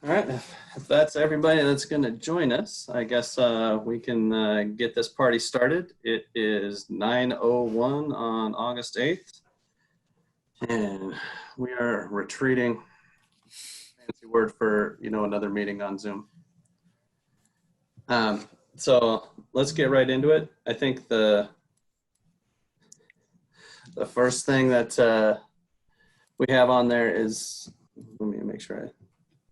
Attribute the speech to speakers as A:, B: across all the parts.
A: All right, if that's everybody that's going to join us, I guess we can get this party started. It is 9:01 on August 8th, and we are retreating. Fancy word for, another meeting on Zoom. So let's get right into it. I think the first thing that we have on there is, let me make sure I'm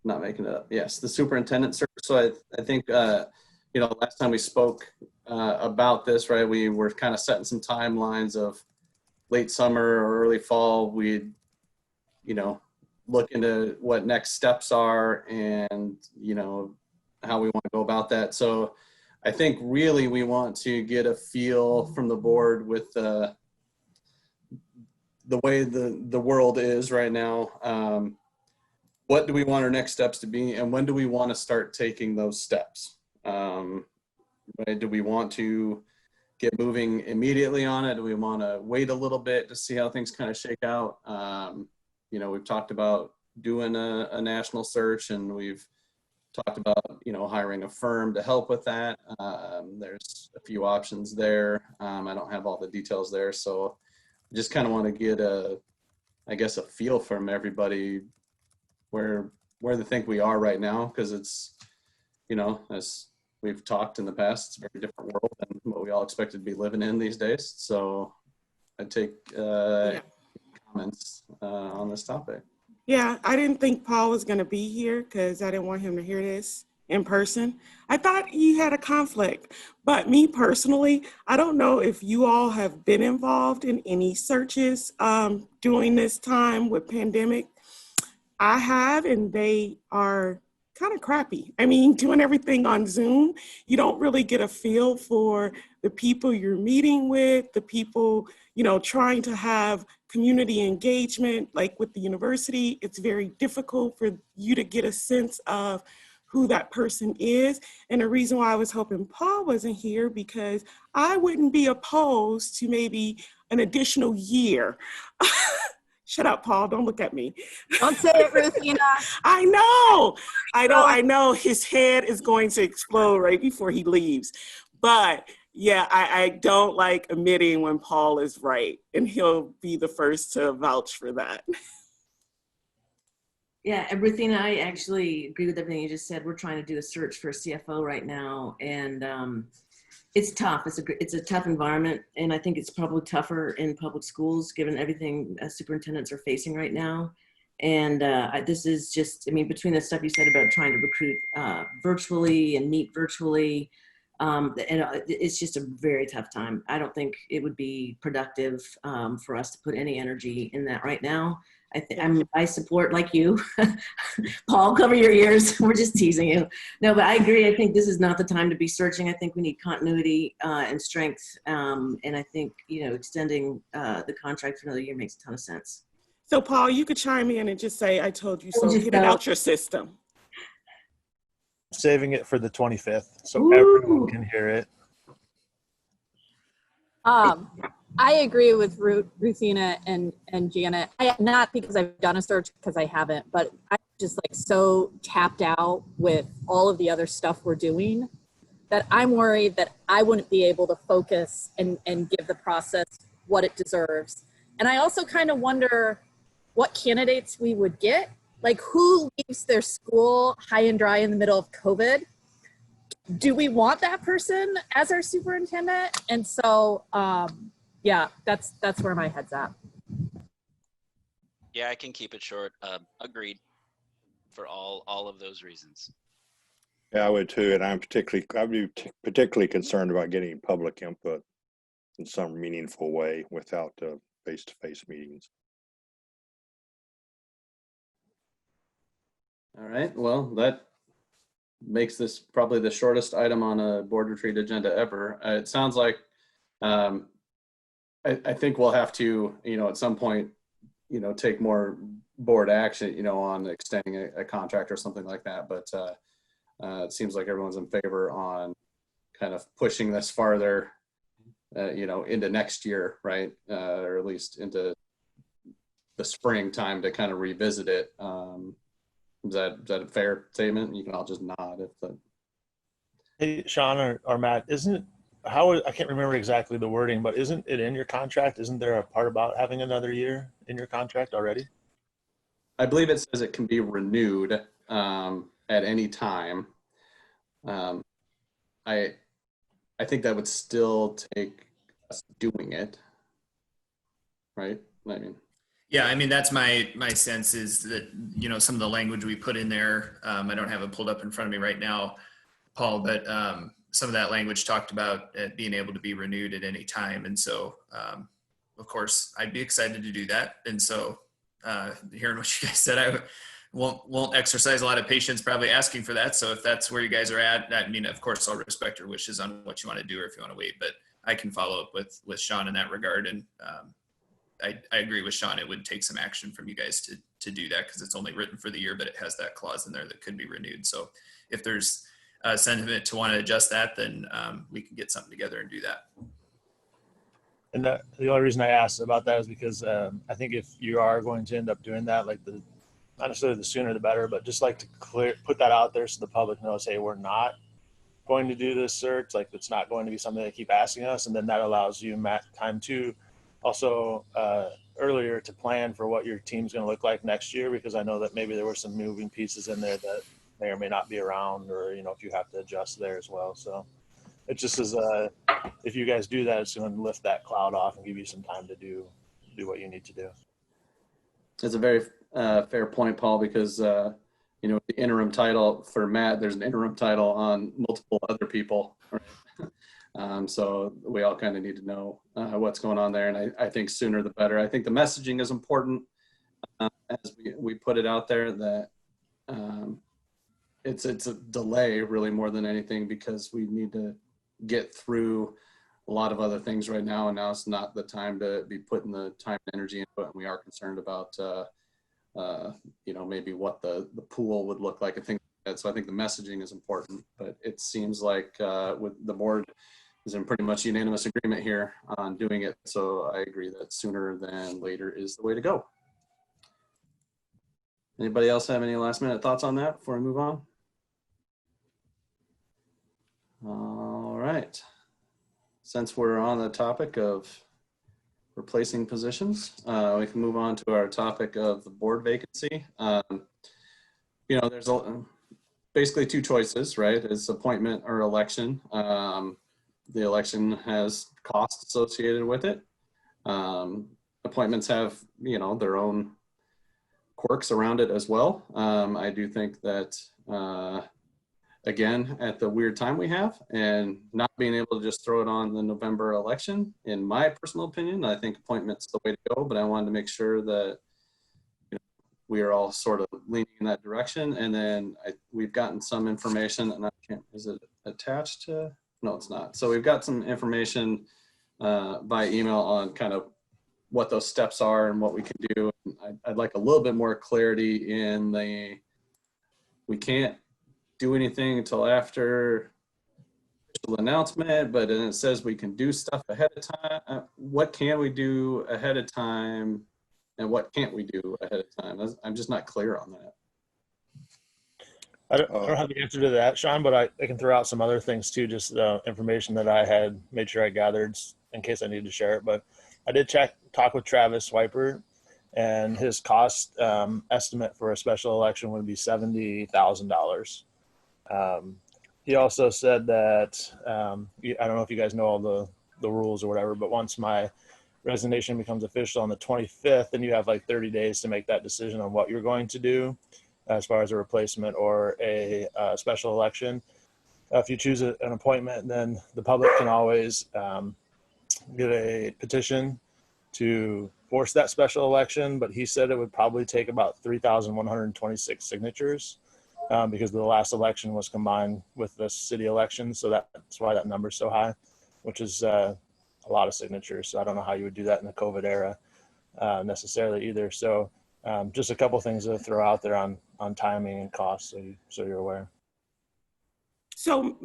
A: not making it up. Yes, the superintendent search. So I think, last time we spoke about this, right, we were kind of setting some timelines of late summer or early fall. We'd, look into what next steps are and, how we want to go about that. So I think really we want to get a feel from the board with the way the world is right now. What do we want our next steps to be, and when do we want to start taking those steps? Do we want to get moving immediately on it? Do we want to wait a little bit to see how things kind of shake out? We've talked about doing a national search, and we've talked about, hiring a firm to help with that. There's a few options there. I don't have all the details there, so I just kind of want to get a feel from everybody where they think we are right now, because it's, as we've talked in the past, it's a very different world than what we all expected to be living in these days. So I take comments on this topic.
B: Yeah, I didn't think Paul was going to be here because I didn't want him to hear this in person. I thought you had a conflict, but me personally, I don't know if you all have been involved in any searches during this time with pandemic. I have, and they are kind of crappy. I mean, doing everything on Zoom, you don't really get a feel for the people you're meeting with, the people, trying to have community engagement, like with the university. It's very difficult for you to get a sense of who that person is. And the reason why I was hoping Paul wasn't here, because I wouldn't be opposed to maybe an additional year. Shut up, Paul. Don't look at me.
C: Don't say it, Ruthina.
B: I know his head is going to explode right before he leaves. But yeah, I don't like admitting when Paul is right, and he'll be the first to vouch for that.
C: Yeah, and Ruthina, I actually agree with everything you just said. We're trying to do a search for a CFO right now, and it's tough. It's a tough environment, and I think it's probably tougher in public schools given everything superintendents are facing right now. And this is just, between the stuff you said about trying to recruit virtually and meet virtually, it's just a very tough time. I don't think it would be productive for us to put any energy in that right now. I support, like you, Paul, cover your ears. We're just teasing you. No, but I agree. I think this is not the time to be searching. I think we need continuity and strength. And I think, extending the contract for another year makes a ton of sense.
B: So Paul, you could chime in and just say, I told you so, get it out your system.
D: Saving it for the 25th so everyone can hear it.
E: I agree with Ruthina and Janet. Not because I've done a search, because I haven't, but I'm just so tapped out with all of the other stuff we're doing that I'm worried that I wouldn't be able to focus and give the process what it deserves. And I also kind of wonder what candidates we would get. Like, who leaves their school high and dry in the middle of COVID? Do we want that person as our superintendent? And so, yeah, that's where my head's at.
F: Yeah, I can keep it short. Agreed for all of those reasons.
G: Yeah, I would too, and I'd be particularly concerned about getting public input in some meaningful way without face-to-face meetings.
A: All right, well, that makes this probably the shortest item on a board retreat agenda ever. It sounds like I think we'll have to, at some point, take more board action, on extending a contract or something like that. But it seems like everyone's in favor on kind of pushing this farther, into next year, right? Or at least into the spring time to kind of revisit it. Is that a fair statement? You can all just nod if the.
D: Hey, Sean or Matt, I can't remember exactly the wording, but isn't it in your contract? Isn't there a part about having another year in your contract already?
A: I believe it says it can be renewed at any time. I think that would still take us doing it, right? I mean,
H: Yeah, I mean, that's my sense is that, you know, some of the language we put in there, I don't have it pulled up in front of me right now, Paul, but some of that language talked about it being able to be renewed at any time. And so, of course, I'd be excited to do that. And so hearing what you guys said, I won't exercise a lot of patience probably asking for that. So if that's where you guys are at, I mean, of course, I'll respect your wishes on what you want to do or if you want to wait, but I can follow up with Sean in that regard. And I agree with Sean. It would take some action from you guys to do that because it's only written for the year, but it has that clause in there that could be renewed. So if there's a sentiment to want to adjust that, then we can get something together and do that.
D: And the only reason I asked about that is because I think if you are going to end up doing that, like not necessarily the sooner the better, but just like to put that out there so the public knows, hey, we're not going to do this search. Like it's not going to be something they keep asking us. And then that allows you, Matt, time to also earlier to plan for what your team's going to look like next year, because I know that maybe there were some moving pieces in there that may or may not be around, or, you know, if you have to adjust there as well. So it just is, if you guys do that, it's going to lift that cloud off and give you some time to do what you need to do.
A: it's a very fair point, Paul, because, you know, the interim title for Matt, there's an interim title on multiple other people. Right? So we all kind of need to know what's going on there. And I think sooner the better. I think the messaging is important as we put it out there that it's a delay really more than anything because we need to get through a lot of other things right now. And now it's not the time to be putting the time and energy into it. And we are concerned about, you know, maybe what the pool would look like and things like that. So I think the messaging is important, but it seems like with the board is in pretty much unanimous agreement here on doing it. So I agree that sooner than later is the way to go. Anybody else have any last minute thoughts on that before we move on? All right. Since we're on the topic of replacing positions, we can move on to our topic of the board vacancy. You know, there's basically two choices, right? It's appointment or election. The election has costs associated with it. Appointments have, you know, their own quirks around it as well. I do think that, again, at the weird time we have and not being able to just throw it on the November election, in my personal opinion, I think appointment's the way to go, but I wanted to make sure that, you know, we are all sort of leaning in that direction. And then we've gotten some information, and I can't, is it attached to? No, it's not. So we've got some information by email on kind of what those steps are and what we can do. I'd like a little bit more clarity in we can't do anything until after the announcement, but then it says we can do stuff ahead of time. What can we do ahead of time and what can't we do ahead of time? I'm just not clear on that.
D: I don't have the answer to that, Sean, but I can throw out some other things too, just the information that I had made sure I gathered in case I needed to share it. But I did talk with Travis Swiper, and his cost estimate for a special election would be $70,000. He also said that, I don't know if you guys know all the rules or whatever, but once my resignation becomes official on the 25th, then you have like 30 days to make that decision on what you're going to do as far as a replacement or a special election. If you choose an appointment, then the public can always get a petition to force that special election, but he said it would probably take about 3,126 signatures because the last election was combined with the city election. So that's why that number is so high, which is a lot of signatures. So I don't know how you would do that in the COVID era necessarily either. So just a couple things to throw out there on timing and costs, so you're aware.
B: So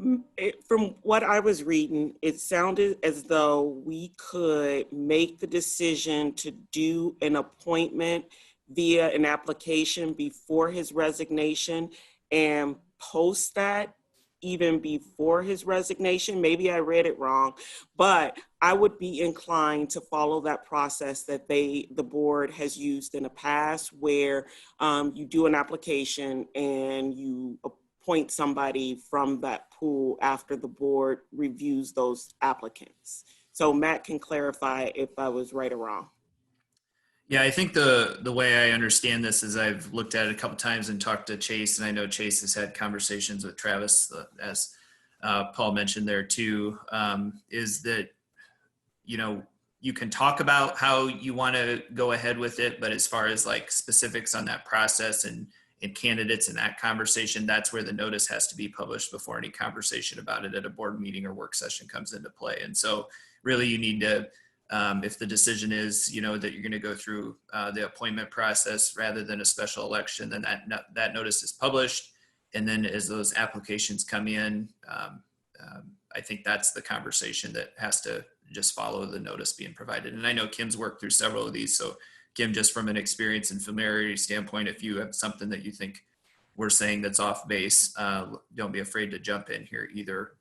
B: from what I was reading, it sounded as though we could make the decision to do an appointment via an application before his resignation and post that even before his resignation. Maybe I read it wrong, but I would be inclined to follow that process that the board has used in the past, where you do an application and you appoint somebody from that pool after the board reviews those applicants. So Matt can clarify if I was right or wrong.
H: Yeah, I think the way I understand this is I've looked at it a couple times and talked to Chase, and I know Chase has had conversations with Travis, as Paul mentioned there too, is that, you know, you can talk about how you want to go ahead with it, but as far as like specifics on that process and candidates in that conversation, that's where the notice has to be published before any conversation about it at a board meeting or work session comes into play. And so really you need to, if the decision is, you know, that you're going to go through the appointment process rather than a special election, then that notice is published. And then as those applications come in, I think that's the conversation that has to just follow the notice being provided. And I know Kim's worked through several of these. So Kim, just from an experience and familiarity standpoint, if you have something that you think we're saying that's off base, don't be afraid to jump in here either.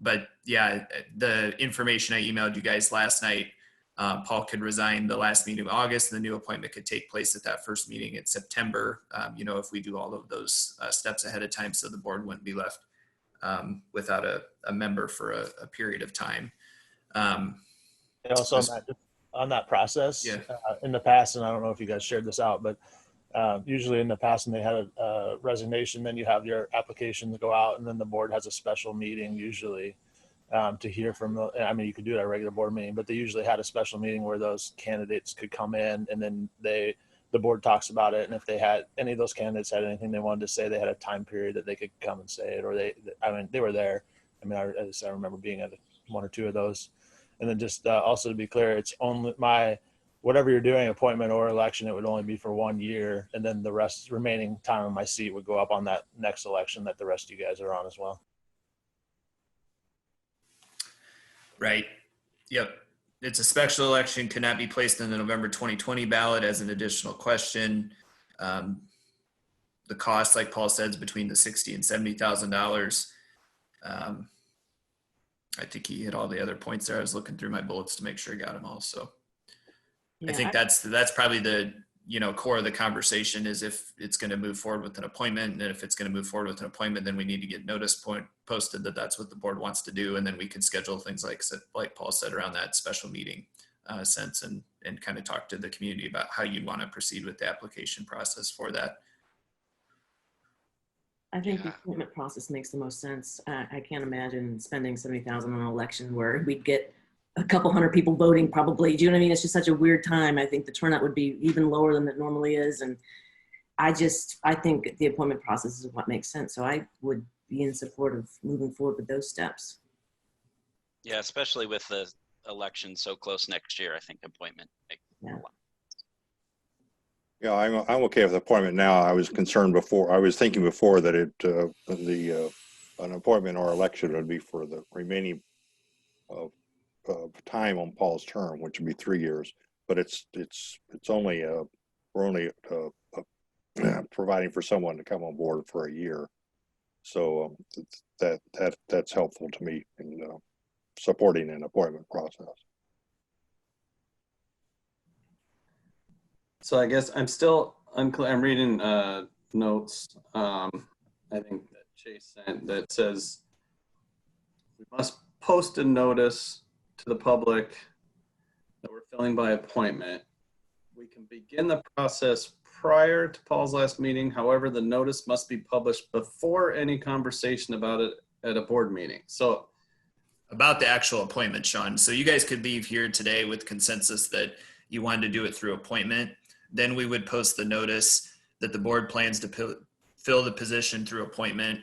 H: But yeah, the information I emailed you guys last night, Paul could resign the last meeting of August, and the new appointment could take place at that first meeting in September. You know, if we do all of those steps ahead of time, so the board wouldn't be left without a member for a period of time.
D: And also on that process,
H: Yeah.
D: In the past, and I don't know if you guys shared this out, but usually in the past, when they had a resignation, then you have your application to go out, and then the board has a special meeting usually to hear from. I mean, you could do it at a regular board meeting, but they usually had a special meeting where those candidates could come in, and then the board talks about it. And if they had any of those candidates had anything they wanted to say, they had a time period that they could come and say it, or they were there. I mean, I remember being at one or two of those. And then just also to be clear, it's only whatever you're doing, appointment or election, it would only be for 1 year. And then the remaining time on my seat would go up on that next election that the rest of you guys are on as well.
H: Right. Yep. It's a special election, cannot be placed in the November 2020 ballot as an additional question. The cost, like Paul said, is between the $60,000 and $70,000. I think he hit all the other points there. I was looking through my bullets to make sure I got them all. So
C: Yeah,
H: I think that's probably the, you know, core of the conversation is if it's going to move forward with an appointment, and if it's going to move forward with an appointment, then we need to get notice posted that that's what the board wants to do. And then we can schedule things like Paul said, around that special meeting sense, and kind of talk to the community about how you'd want to proceed with the application process for that.
C: I think the appointment process makes the most sense. I can't imagine spending $70,000 on an election where we'd get a couple hundred people voting probably. Do you know what I mean? It's just such a weird time. I think the turnout would be even lower than it normally is. And I think the appointment process is what makes sense. So I would be in support of moving forward with those steps.
F: Yeah, especially with the election so close next year, I think appointment makes a lot.
G: Yeah, I'm okay with the appointment now. I was concerned before. I was thinking before that an appointment or election would be for the remaining time on Paul's term, which would be 3 years. But it's only we're only providing for someone to come on board for a year. So that's helpful to me in supporting an appointment process.
A: So I guess I'm reading notes. I think that Chase sent that says we must post a notice to the public that we're filling by appointment. We can begin the process prior to Paul's last meeting. However, the notice must be published before any conversation about it at a board meeting. So
H: About the actual appointment, Sean. So you guys could leave here today with consensus that you wanted to do it through appointment. Then we would post the notice that the board plans to fill the position through appointment.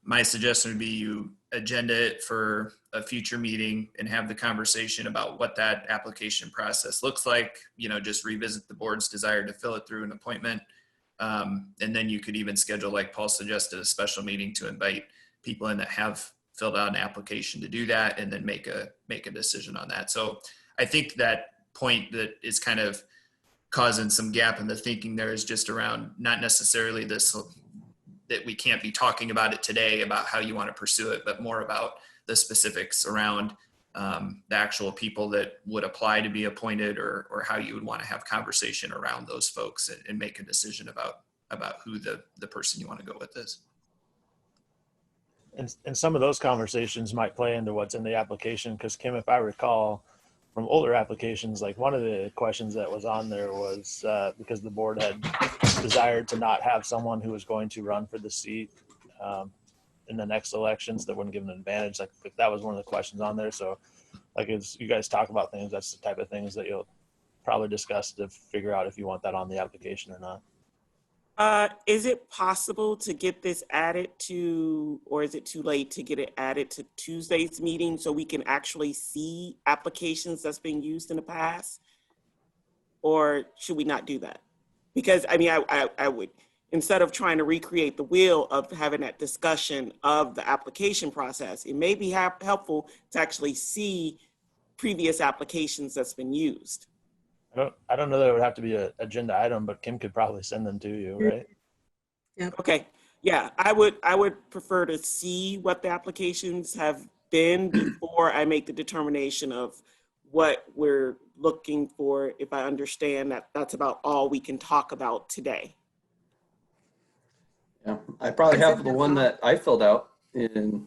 H: My suggestion would be you agenda it for a future meeting and have the conversation about what that application process looks like. You know, just revisit the board's desire to fill it through an appointment. And then you could even schedule, like Paul suggested, a special meeting to invite people in that have filled out an application to do that, and then make a decision on that. So I think that point that is kind of causing some gap in the thinking there is just around not necessarily this, that we can't be talking about it today about how you want to pursue it, but more about the specifics around the actual people that would apply to be appointed, or how you would want to have conversation around those folks and make a decision about who the person you want to go with is.
D: And some of those conversations might play into what's in the application, because Kim, if I recall from older applications, like one of the questions that was on there was because the board had desired to not have someone who was going to run for the seat in the next elections that wouldn't give them an advantage. Like that was one of the questions on there. So like as you guys talk about things, that's the type of things that you'll probably discuss to figure out if you want that on the application or not.
B: Is it possible to get this added to, or is it too late to get it added to Tuesday's meeting so we can actually see applications that's been used in the past? Or should we not do that? Because I mean, I would, instead of trying to recreate the wheel of having that discussion of the application process, it may be helpful to actually see previous applications that's been used.
D: I don't know that it would have to be an agenda item, but Kim could probably send them to you, right?
B: Okay, yeah, I would prefer to see what the applications have been before I make the determination of what we're looking for, if I understand that that's about all we can talk about today.
A: Yeah, I probably have the one that I filled out in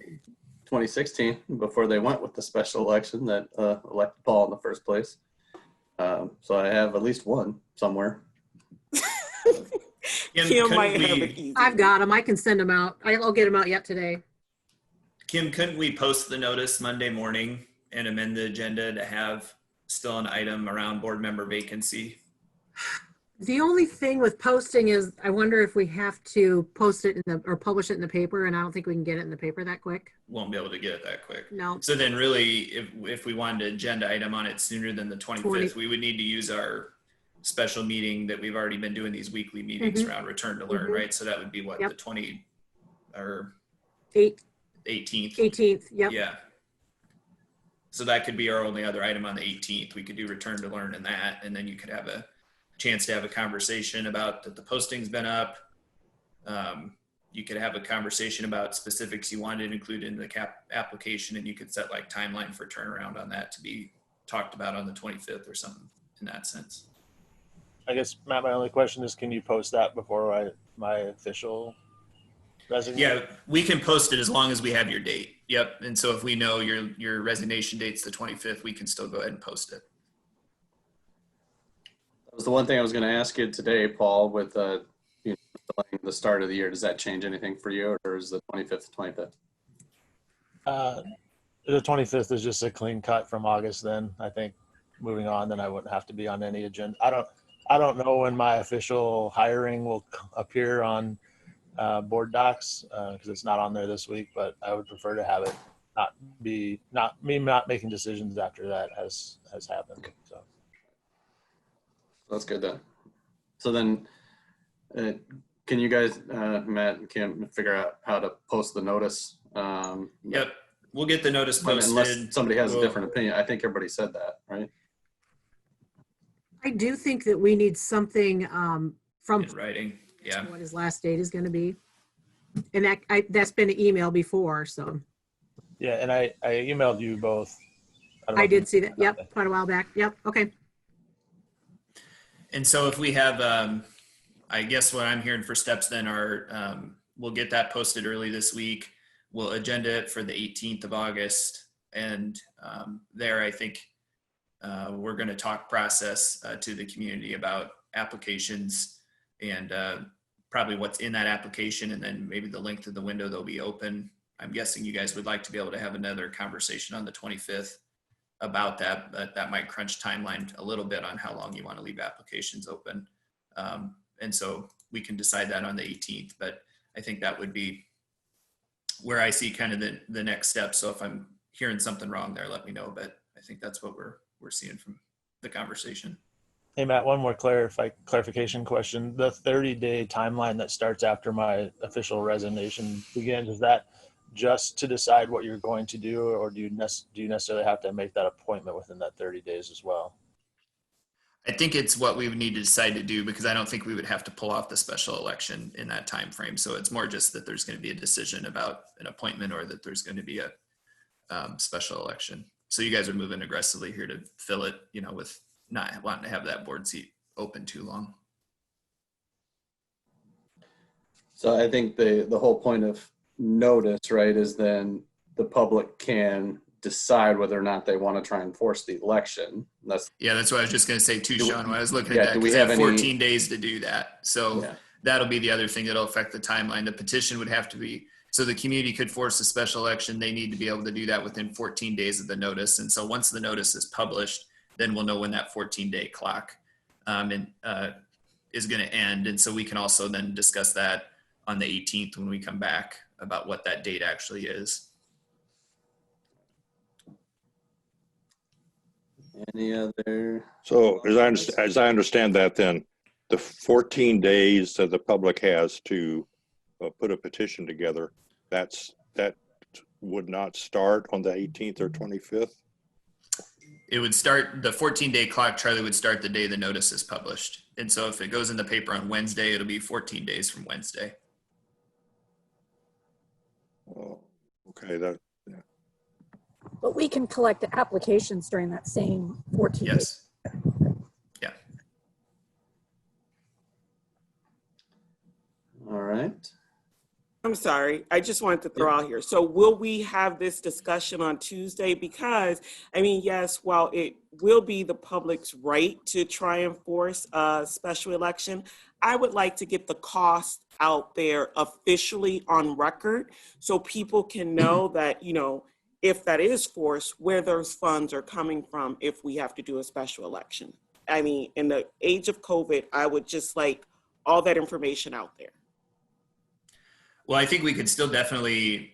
A: 2016 before they went with the special election that elected Paul in the first place. So I have at least one somewhere.
B: Kim might have it easy.
I: I've got them. I can send them out. I'll get them out yet today.
H: Kim, couldn't we post the notice Monday morning and amend the agenda to have still an item around board member vacancy?
I: The only thing with posting is I wonder if we have to post it or publish it in the paper, and I don't think we can get it in the paper that quick.
H: Won't be able to get it that quick.
I: No.
H: So then really, if we wanted an agenda item on it sooner than the 25th,
I: 20.
H: we would need to use our special meeting that we've already been doing these weekly meetings around return to learn, right? So that would be what,
I: Yep.
H: the 20 or
I: 18th.
H: 18th?
I: Yep.
H: Yeah. So that could be our only other item on the 18th. We could do return to learn in that, and then you could have a chance to have a conversation about that the posting's been up. You could have a conversation about specifics you wanted to include in the application, and you could set like timeline for turnaround on that to be talked about on the 25th or something in that sense.
D: I guess, Matt, my only question is, can you post that before my official resignation?
H: Yeah, we can post it as long as we have your date. Yep. And so if we know your resignation date's the 25th, we can still go ahead and post it.
A: That was the one thing I was going to ask you today, Paul, with you know, delaying the start of the year. Does that change anything for you, or is the 25th the 25th?
D: The 25th is just a clean cut from August. Then I think moving on, then I wouldn't have to be on any agenda. I don't know when my official hiring will appear on board docs because it's not on there this week, but I would prefer to have it not making decisions after that has happened. So
A: That's good then. So then, can you guys, Matt and Kim, figure out how to post the notice?
H: Yep. We'll get the notice posted.
A: Unless somebody has a different opinion. I think everybody said that, right?
I: I do think that we need something from
H: In writing. Yeah.
I: what his last date is going to be. And that's been an email before, so.
D: yeah, and I emailed you both. don't know
I: I
D: if you-
I: did see that. Yep, quite a while back. Yep, okay.
H: And so if we have, I guess what I'm hearing for steps then are, we'll get that posted early this week. We'll agenda it for the 18th of August. And there, I think we're going to talk process to the community about applications and probably what's in that application, and then maybe the length of the window they'll be open. I'm guessing you guys would like to be able to have another conversation on the 25th about that, but that might crunch timeline a little bit on how long you want to leave applications open. And so we can decide that on the 18th, but I think that would be where I see kind of the next step. So if I'm hearing something wrong there, let me know, but I think that's what we're seeing from the conversation.
D: Hey, Matt, one more clarification question. The 30-day timeline that starts after my official resignation begins, is that just to decide what you're going to do, or do you necessarily have to make that appointment within that 30 days as well?
H: I think it's what we would need to decide to do, because I don't think we would have to pull off the special election in that time frame. So it's more just that there's going to be a decision about an appointment, or that there's going to be a special election. So you guys are moving aggressively here to fill it, you know, with not wanting to have that board seat open too long.
A: So I think the whole point of notice, right, is then the public can decide whether or not they want to try and force the election. That's
H: That's what I was just going to say too, Sean, when I was looking
A: yeah,
H: at that,
A: do we
H: because they
A: have
H: have
A: any-
H: 14 days to do that. So
A: yeah.
H: that'll be the other thing that'll affect the timeline. The petition would have to be, so the community could force a special election. They need to be able to do that within 14 days of the notice. And so once the notice is published, then we'll know when that 14-day clock is going to end. And so we can also then discuss that on the 18th when we come back about what that date actually is.
A: Any other?
G: So as I understand that, then the 14 days that the public has to put a petition together, that would not start on the 18th or 25th?
H: It would start, the 14-day clock, Charlie, would start the day the notice is published. And so if it goes in the paper on Wednesday, it'll be 14 days from Wednesday.
G: Oh, okay,
E: But we can collect the applications during that same 14 days.
H: Yes. Yeah.
A: All right.
B: I'm sorry. I just wanted to throw out here. So will we have this discussion on Tuesday? Because, I mean, yes, while it will be the public's right to try and force a special election, I would like to get the cost out there officially on record so people can know that, you know, if that is forced, where those funds are coming from if we have to do a special election. I mean, in the age of COVID, I would just like all that information out there.
H: Well, I think we could still definitely,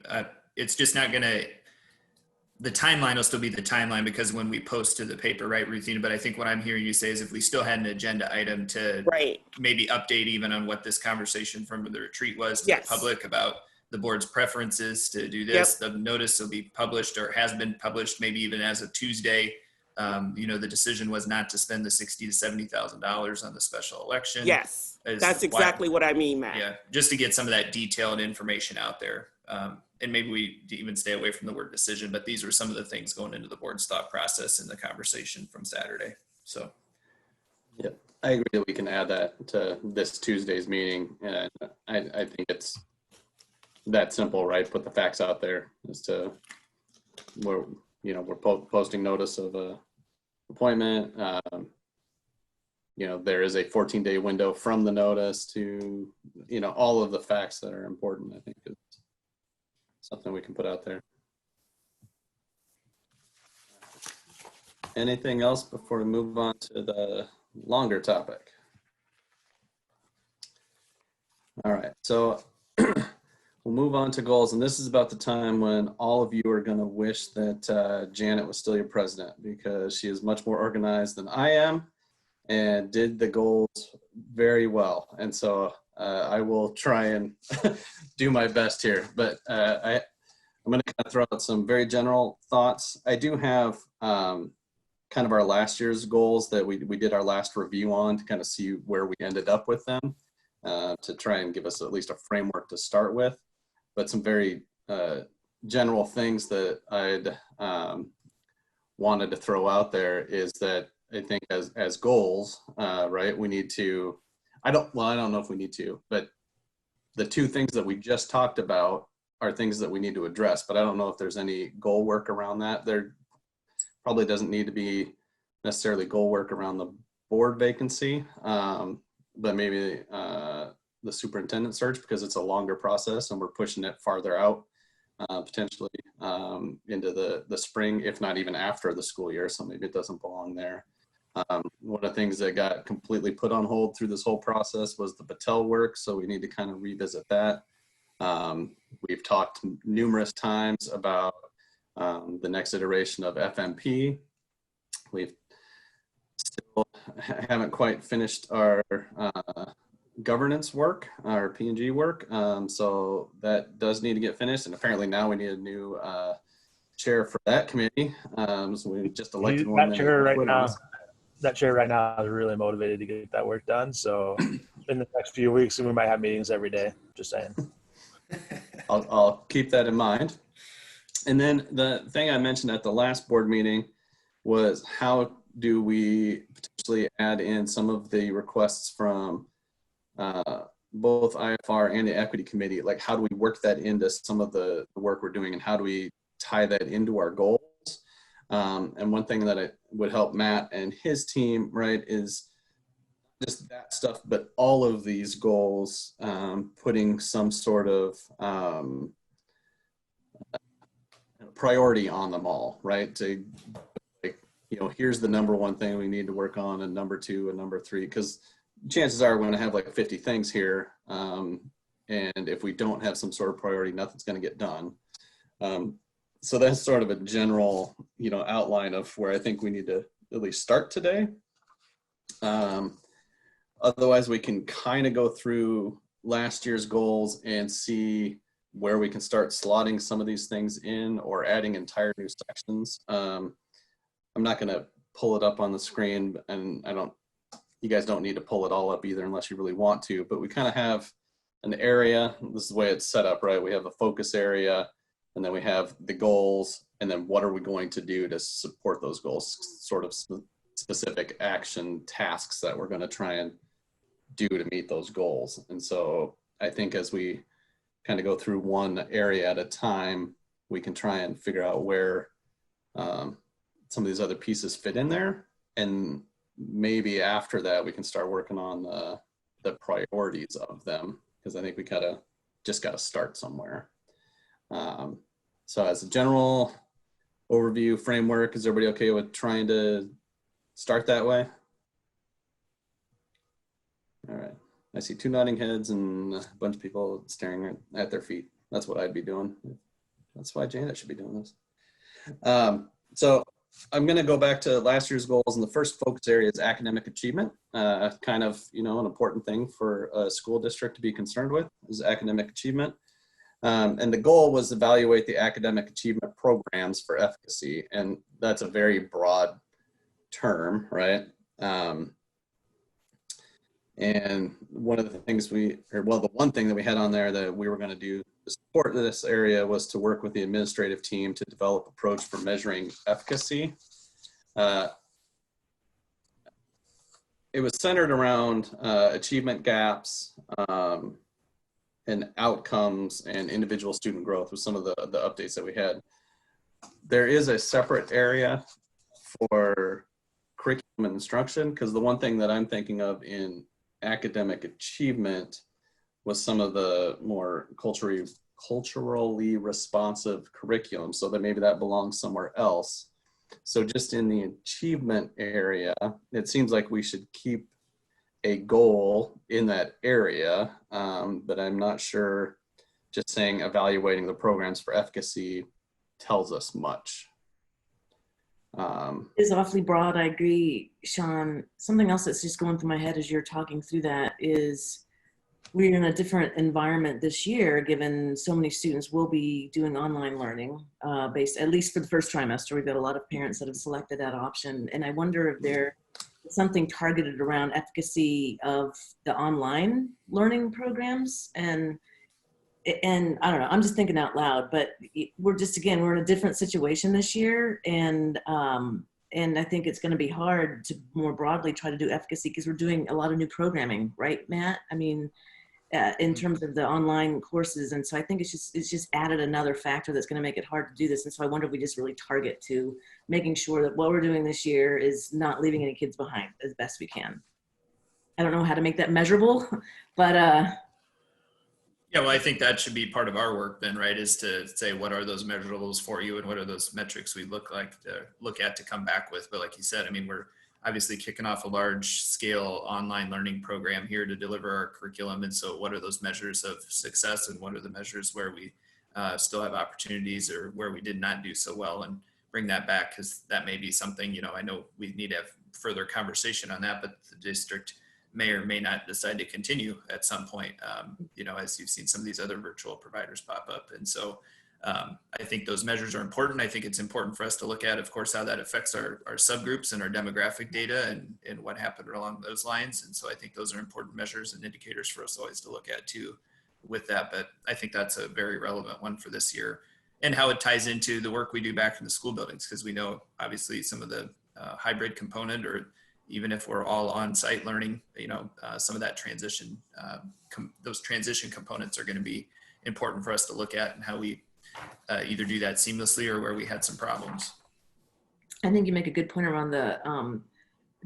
H: it's just not going to, the timeline will still be the timeline because when we post to the paper, right, Ruthina? But I think what I'm hearing you say is if we still had an agenda item to maybe update even on what this conversation from the retreat was to the public about the board's preferences to do this, the notice will be published or has been published, maybe even as of Tuesday. You know, the decision was not to spend the $60,000 to $70,000 on the special election.
B: Yes, that's exactly what I mean, Matt.
H: Yeah, just to get some of that detailed information out there. And maybe we even stay away from the word decision, but these were some of the things going into the board's thought process in the conversation from Saturday. So.
A: Yeah, I agree that we can add that to this Tuesday's meeting. And I think it's that simple, right? Put the facts out there as to where, you know, we're posting notice of a appointment. You know, there is a 14-day window from the notice to, you know, all of the facts that are important, I think is something we can put out there. Anything else before we move on to the longer topic? All right, so we'll move on to goals, and this is about the time when all of you are going to wish that Janet was still your president, because she is much more organized than I am and did the goals very well. And so I will try and do my best here, but I'm going to kind of throw out some very general thoughts. I do have kind of our last year's goals that we did our last review on to kind of see where we ended up with them, to try and give us at least a framework to start with. But some very general things that I'd wanted to throw out there is that I think as goals, right, we need to, I don't know if we need to, but the two things that we just talked about are things that we need to address, but I don't know if there's any goal work around that. There probably doesn't need to be necessarily goal work around the board vacancy, but maybe the superintendent search, because it's a longer process and we're pushing it farther out, potentially into the spring, if not even after the school year. So maybe it doesn't belong there. One of the things that got completely put on hold through this whole process was the Battelle work. So we need to kind of revisit that. We've talked numerous times about the next iteration of FMP. We've still haven't quite finished our governance work, our P&G work. So that does need to get finished. And apparently now we need a new chair for that committee. So we just elected one.
D: That chair right now. that chair right now is really motivated to get that work done. So in the next few weeks, we might have meetings every day. Just saying.
A: I'll keep that in mind. And then the thing I mentioned at the last board meeting was how do we potentially add in some of the requests from both IFR and the equity committee? Like, how do we work that into some of the work we're doing, and how do we tie that into our goals? And one thing that would help Matt and his team, right, is just that stuff, but all of these goals, putting some sort of priority on them all, right? To, like, you know, here's the number one thing we need to work on, and number two and number three, because chances are we're going to have like 50 things here. And if we don't have some sort of priority, nothing's going to get done. So that's sort of a general, you know, outline of where I think we need to at least start today. Otherwise, we can kind of go through last year's goals and see where we can start slotting some of these things in or adding entire new sections. I'm not going to pull it up on the screen, and you guys don't need to pull it all up either unless you really want to, but we kind of have an area. This is the way it's set up, right? We have a focus area, and then we have the goals, and then what are we going to do to support those goals, sort of specific action tasks that we're going to try and do to meet those goals. And so I think as we kind of go through one area at a time, we can try and figure out where some of these other pieces fit in there. And maybe after that, we can start working on the priorities of them, because I think we kind of just got to start somewhere. So as a general overview framework, is everybody okay with trying to start that way? All right. I see 2 nodding heads and a bunch of people staring at their feet. That's what I'd be doing. That's why Janet should be doing this. So I'm going to go back to last year's goals, and the first focus area is academic achievement. Kind of, you know, an important thing for a school district to be concerned with is academic achievement. And the goal was to evaluate the academic achievement programs for efficacy. And that's a very broad term, right? And one of the things the one thing that we had on there that we were going to do to support this area was to work with the administrative team to develop approach for measuring efficacy. It was centered around achievement gaps and outcomes and individual student growth with some of the updates that we had. There is a separate area for curriculum and instruction, because the one thing that I'm thinking of in academic achievement was some of the more culturally responsive curriculum, so that maybe that belongs somewhere else. So just in the achievement area, it seems like we should keep a goal in that area, but I'm not sure just saying evaluating the programs for efficacy tells us much.
C: It's awfully broad. I agree, Sean. Something else that's just going through my head as you're talking through that is we're in a different environment this year, given so many students will be doing online learning based, at least for the first trimester. We've got a lot of parents that have selected that option. And I wonder if there's something targeted around efficacy of the online learning programs. And I don't know, I'm just thinking out loud, but we're in a different situation this year. And I think it's going to be hard to more broadly try to do efficacy, because we're doing a lot of new programming, right, Matt? I mean, in terms of the online courses. And so I think it's just added another factor that's going to make it hard to do this. And so I wonder if we just really target to making sure that what we're doing this year is not leaving any kids behind as best we can. I don't know how to make that measurable, but
H: yeah, well, I think that should be part of our work then, right? Is to say, what are those measurables for you, and what are those metrics we look at to come back with. But like you said, I mean, we're obviously kicking off a large scale online learning program here to deliver our curriculum. And so what are those measures of success, and what are the measures where we still have opportunities or where we did not do so well, and bring that back, because that may be something, you know, I know we need to have further conversation on that, but the district may or may not decide to continue at some point, you know, as you've seen some of these other virtual providers pop up. And so I think those measures are important. I think it's important for us to look at, of course, how that affects our subgroups and our demographic data and what happened along those lines. And so I think those are important measures and indicators for us always to look at too with that. But I think that's a very relevant one for this year, and how it ties into the work we do back in the school buildings, because we know obviously some of the hybrid component, or even if we're all on-site learning, some of that transition, those transition components are going to be important for us to look at, and how we either do that seamlessly or where we had some problems.
C: I think you make a good point around the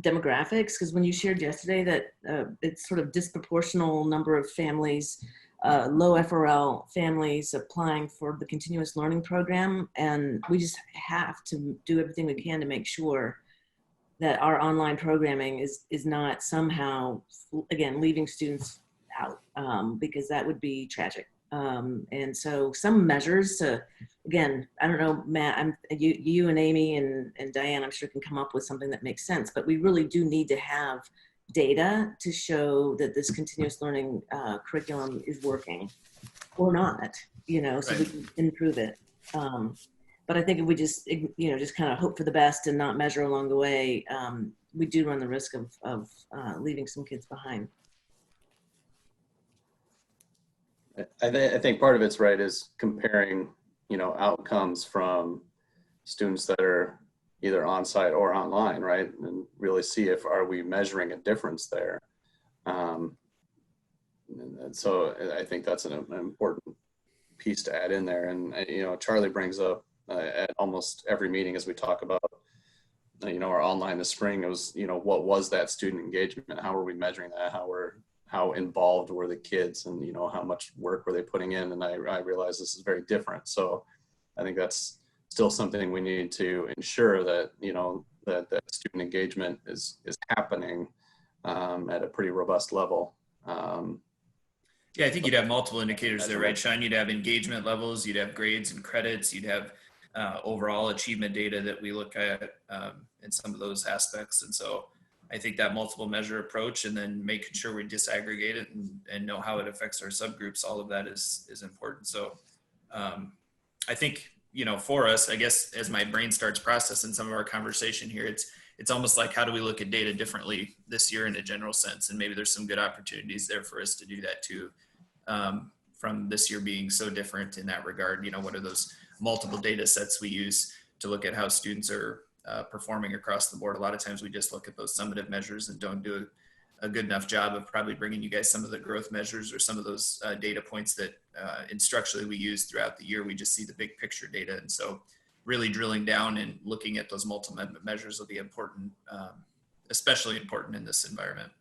C: demographics, because when you shared yesterday that it's sort of disproportional number of families, low FRL families applying for the continuous learning program, and we just have to do everything we can to make sure that our online programming is not somehow, again, leaving students out, because that would be tragic. And so some measures to, again, I don't know, Matt, you and Amy and Diane, I'm sure can come up with something that makes sense, but we really do need to have data to show that this continuous learning curriculum is working or not, so we can improve it. But I think if we just, just kind of hope for the best and not measure along the way, we do run the risk of leaving some kids behind.
A: I think part of it's right is comparing, outcomes from students that are either on-site or online, right? And really see if, are we measuring a difference there? And so I think that's an important piece to add in there. And, Charlie brings up at almost every meeting as we talk about, our online this spring, it was, what was that student engagement? How are we measuring that? How involved were the kids, and how much work were they putting in? And I realize this is very different. So I think that's still something we need to ensure that that student engagement is happening at a pretty robust level.
H: Yeah, I think you'd have multiple indicators there, right, Sean? You'd have engagement levels, you'd have grades and credits, you'd have overall achievement data that we look at in some of those aspects. And so I think that multiple measure approach, and then making sure we disaggregate it and know how it affects our subgroups, all of that is important. So I think, for us, I guess, as my brain starts processing some of our conversation here, it's almost like, how do we look at data differently this year in a general sense? And maybe there's some good opportunities there for us to do that too, from this year being so different in that regard. What are those multiple data sets we use to look at how students are performing across the board? A lot of times we just look at those summative measures and don't do a good enough job of probably bringing you guys some of the growth measures or some of those data points that instructionally we use throughout the year. We just see the big picture data. And so really drilling down and looking at those multiple measures will be important, especially important in this environment.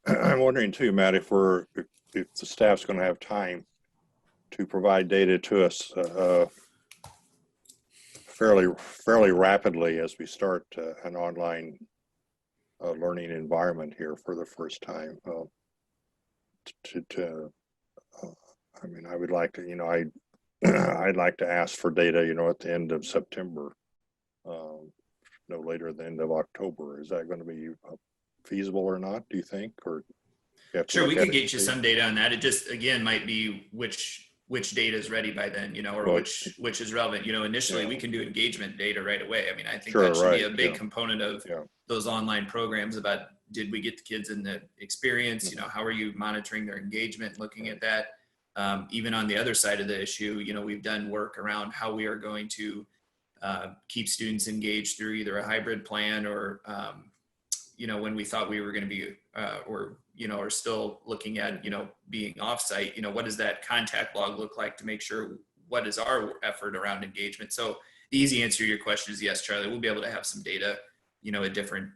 G: I'm wondering too, Matt, if the staff's going to have time to provide data to us fairly rapidly as we start an online learning environment here for the first time. I mean, I would like to, I'd like to ask for data, at the end of September, no later than the end of October. Is that going to be feasible or not, do you think? Or
H: sure, we could get you some data on that. It just, again, might be which data is ready by then, or
G: right.
H: which is relevant. Initially we can do engagement data right away. I mean, I think
G: sure,
H: that should
G: right.
H: be a big component of those online programs about, did we get the kids in the experience? How are you monitoring their engagement, looking at that? Even on the other side of the issue, we've done work around how we are going to keep students engaged through either a hybrid plan or, when we thought we were going to be, or still looking at, being offsite, what does that contact log look like to make sure what is our effort around engagement? So the easy answer to your question is yes, Charlie, we'll be able to have some data, at different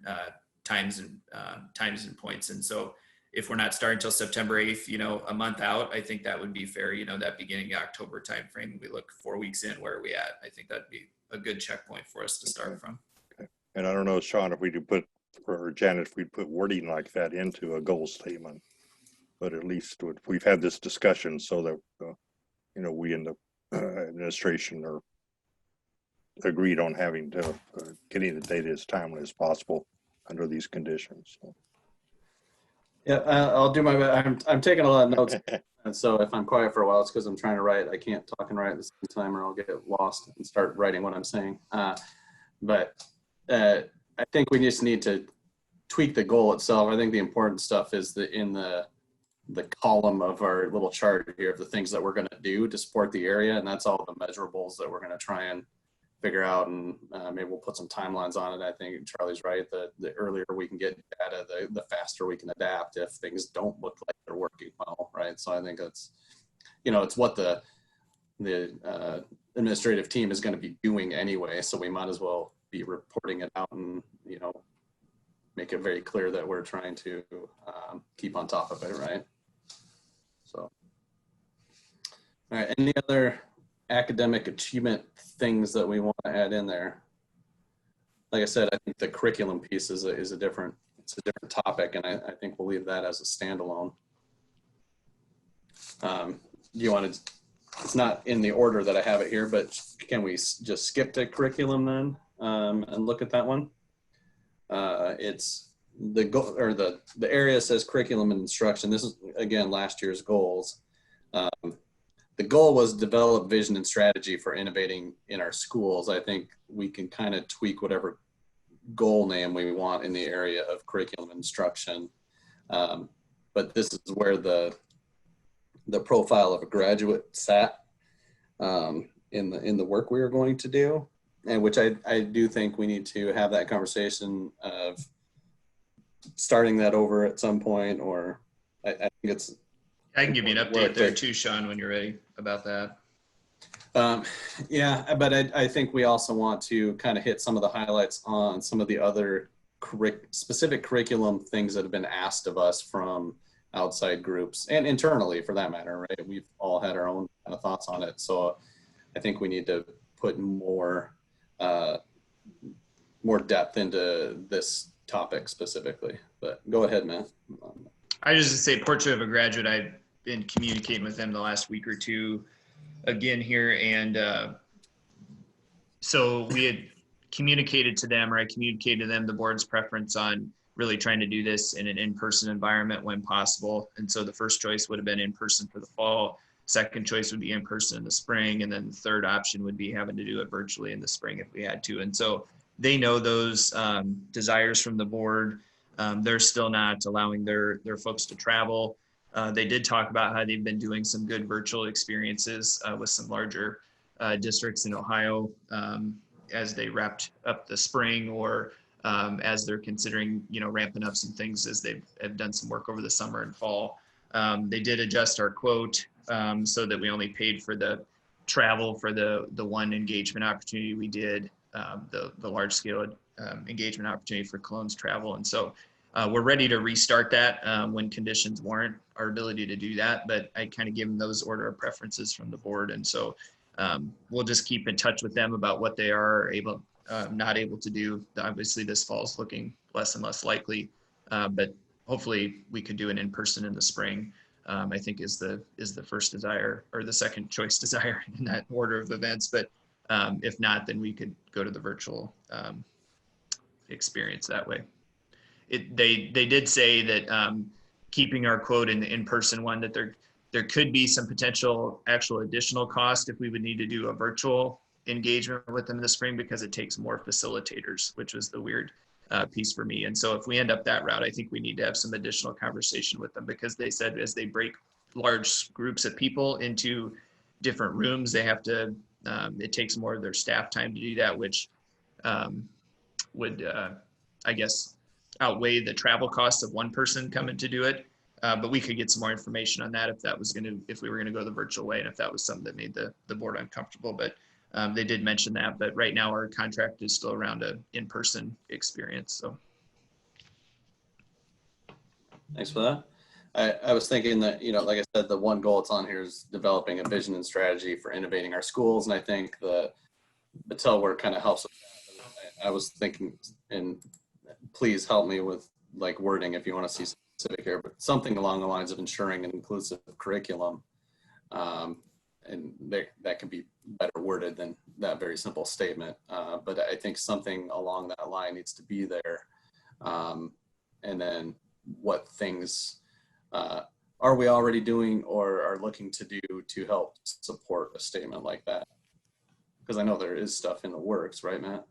H: times and points. And so if we're not starting until September 8th, a month out, I think that would be fair, that beginning of October timeframe. We look 4 weeks in, where are we at? I think that'd be a good checkpoint for us to start from.
G: Okay. And I don't know, Sean, if we could put, or Janet, if we put wording like that into a goal statement, but at least we've had this discussion so that, we in the administration are agreed on having to getting the data as timely as possible under these conditions. So.
A: Yeah, I'll do my best. I'm taking a lot of notes. And so if I'm quiet for a while, it's because I'm trying to write. I can't talk and write at the same time, or I'll get lost and start writing what I'm saying. But I think we just need to tweak the goal itself. I think the important stuff is in the column of our little chart here of the things that we're going to do to support the area, and that's all the measurables that we're going to try and figure out, and maybe we'll put some timelines on it. I think Charlie's right. The earlier we can get data, the faster we can adapt if things don't look like they're working well, right? So I think that's, it's what the administrative team is going to be doing anyway. So we might as well be reporting it out and, make it very clear that we're trying to keep on top of it, right? So, all right, any other academic achievement things that we want to add in there? Like I said, I think the curriculum piece is a different topic, and I think we'll leave that as a standalone. You want to, it's not in the order that I have it here, but can we just skip to curriculum then and look at that one? It's the goal, or the area says curriculum and instruction. This is again last year's goals. The goal was develop vision and strategy for innovating in our schools. I think we can kind of tweak whatever goal name we want in the area of curriculum instruction. But this is where the profile of a graduate sat in the work we are going to do, and which I do think we need to have that conversation of starting that over at some point, or I think it's.
H: I can give you an update there too, Sean, when you're ready about that.
A: Yeah, but I think we also want to kind of hit some of the highlights on some of the other specific curriculum things that have been asked of us from outside groups and internally for that matter, right? We've all had our own kind of thoughts on it. So I think we need to put more depth into this topic specifically, but go ahead, Matt.
H: I just say portrait of a graduate. I've been communicating with them the last week or two again here. And so we had communicated to them, or I communicated to them the board's preference on really trying to do this in an in-person environment when possible. And so the first choice would have been in person for the fall. Second choice would be in person in the spring. And then the third option would be having to do it virtually in the spring if we had to. And so they know those desires from the board. They're still not allowing their folks to travel. They did talk about how they've been doing some good virtual experiences with some larger districts in Ohio as they wrapped up the spring, or as they're considering, ramping up some things as they have done some work over the summer and fall. They did adjust our quote so that we only paid for the travel for the one engagement opportunity we did, the large scale engagement opportunity for Cologne's travel. And so we're ready to restart that when conditions warrant our ability to do that. But I kind of give them those order of preferences from the board. And so we'll just keep in touch with them about what they are not able to do. Obviously this fall is looking less and less likely, but hopefully we could do an in-person in the spring. I think is the first desire, or the second choice desire in that order of events. But if not, then we could go to the virtual experience that way. They did say that keeping our quote in the in-person one, that there could be some potential actual additional cost if we would need to do a virtual engagement with them in the spring, because it takes more facilitators, which was the weird piece for me. And so if we end up that route, I think we need to have some additional conversation with them, because they said as they break large groups of people into different rooms, they have to, it takes more of their staff time to do that, which would, I guess, outweigh the travel costs of one person coming to do it. But we could get some more information on that if we were going to go the virtual way, and if that was something that made the board uncomfortable. But they did mention that. But right now our contract is still around an in-person experience. So
A: Thanks for that. I was thinking that, like I said, the one goal it's on here is developing a vision and strategy for innovating our schools. And I think the Battelle work kind of helps. I was thinking, and please help me with like wording if you want to see specific here, but something along the lines of ensuring an inclusive curriculum. And that can be better worded than that very simple statement. But I think something along that line needs to be there. And then what things are are we already doing or are looking to do to help support a statement like that? Because I know there is stuff in the works, right, Matt?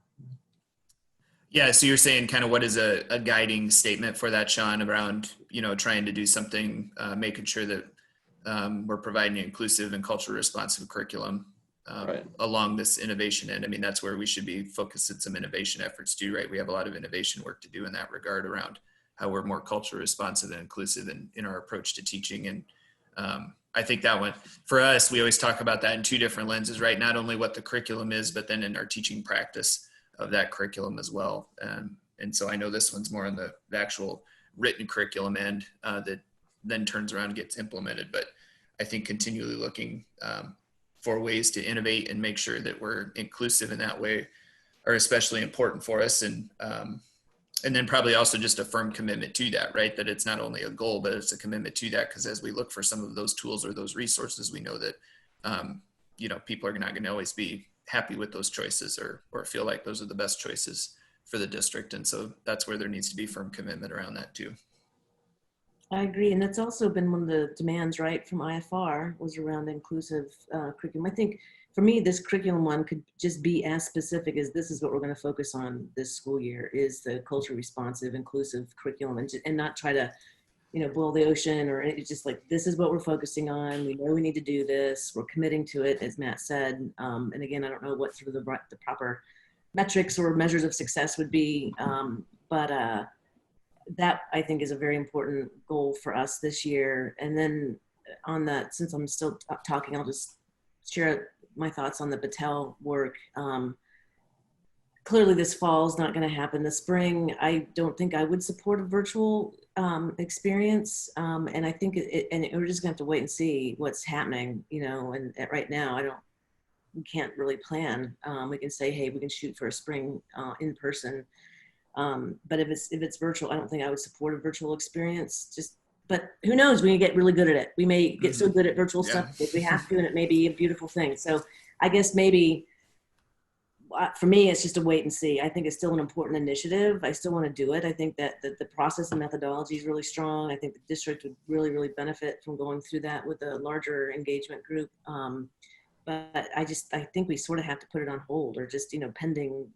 H: Yeah, so you're saying kind of what is a guiding statement for that, Sean, around, trying to do something, making sure that we're providing an inclusive and culturally responsive curriculum
A: Right.
H: along this innovation end. I mean, that's where we should be focusing some innovation efforts too, right? We have a lot of innovation work to do in that regard around how we're more culturally responsive and inclusive in our approach to teaching. And I think that one, for us, we always talk about that in two different lenses, right? Not only what the curriculum is, but then in our teaching practice of that curriculum as well. And so I know this one's more on the actual written curriculum end that then turns around and gets implemented. But I think continually looking for ways to innovate and make sure that we're inclusive in that way are especially important for us. And then probably also just a firm commitment to that, right? That it's not only a goal, but it's a commitment to that. Because as we look for some of those tools or those resources, we know that, people are not going to always be happy with those choices or feel like those are the best choices for the district. And so that's where there needs to be firm commitment around that too.
C: I agree. And that's also been one of the demands, right, from IFR was around inclusive curriculum. I think for me, this curriculum one could just be as specific as this is what we're going to focus on this school year is the culturally responsive, inclusive curriculum and not try to, boil the ocean or it's just like, this is what we're focusing on. We know we need to do this. We're committing to it, as Matt said. And again, I don't know what sort of the proper metrics or measures of success would be. But that I think is a very important goal for us this year. And then on that, since I'm still talking, I'll just share my thoughts on the Battelle work. Clearly this fall is not going to happen. This spring, I don't think I would support a virtual experience. And I think and we're just going to have to wait and see what's happening, and right now we can't really plan. We can say, hey, we can shoot for a spring in person. But if it's virtual, I don't think I would support a virtual experience. But who knows? We may get really good at it. We may get so good at virtual stuff if we have to, and it may be a beautiful thing. So I guess maybe for me, it's just a wait and see. I think it's still an important initiative. I still want to do it. I think that the process and methodology is really strong. I think the district would really, really benefit from going through that with a larger engagement group. But I think we sort of have to put it on hold or just, pending,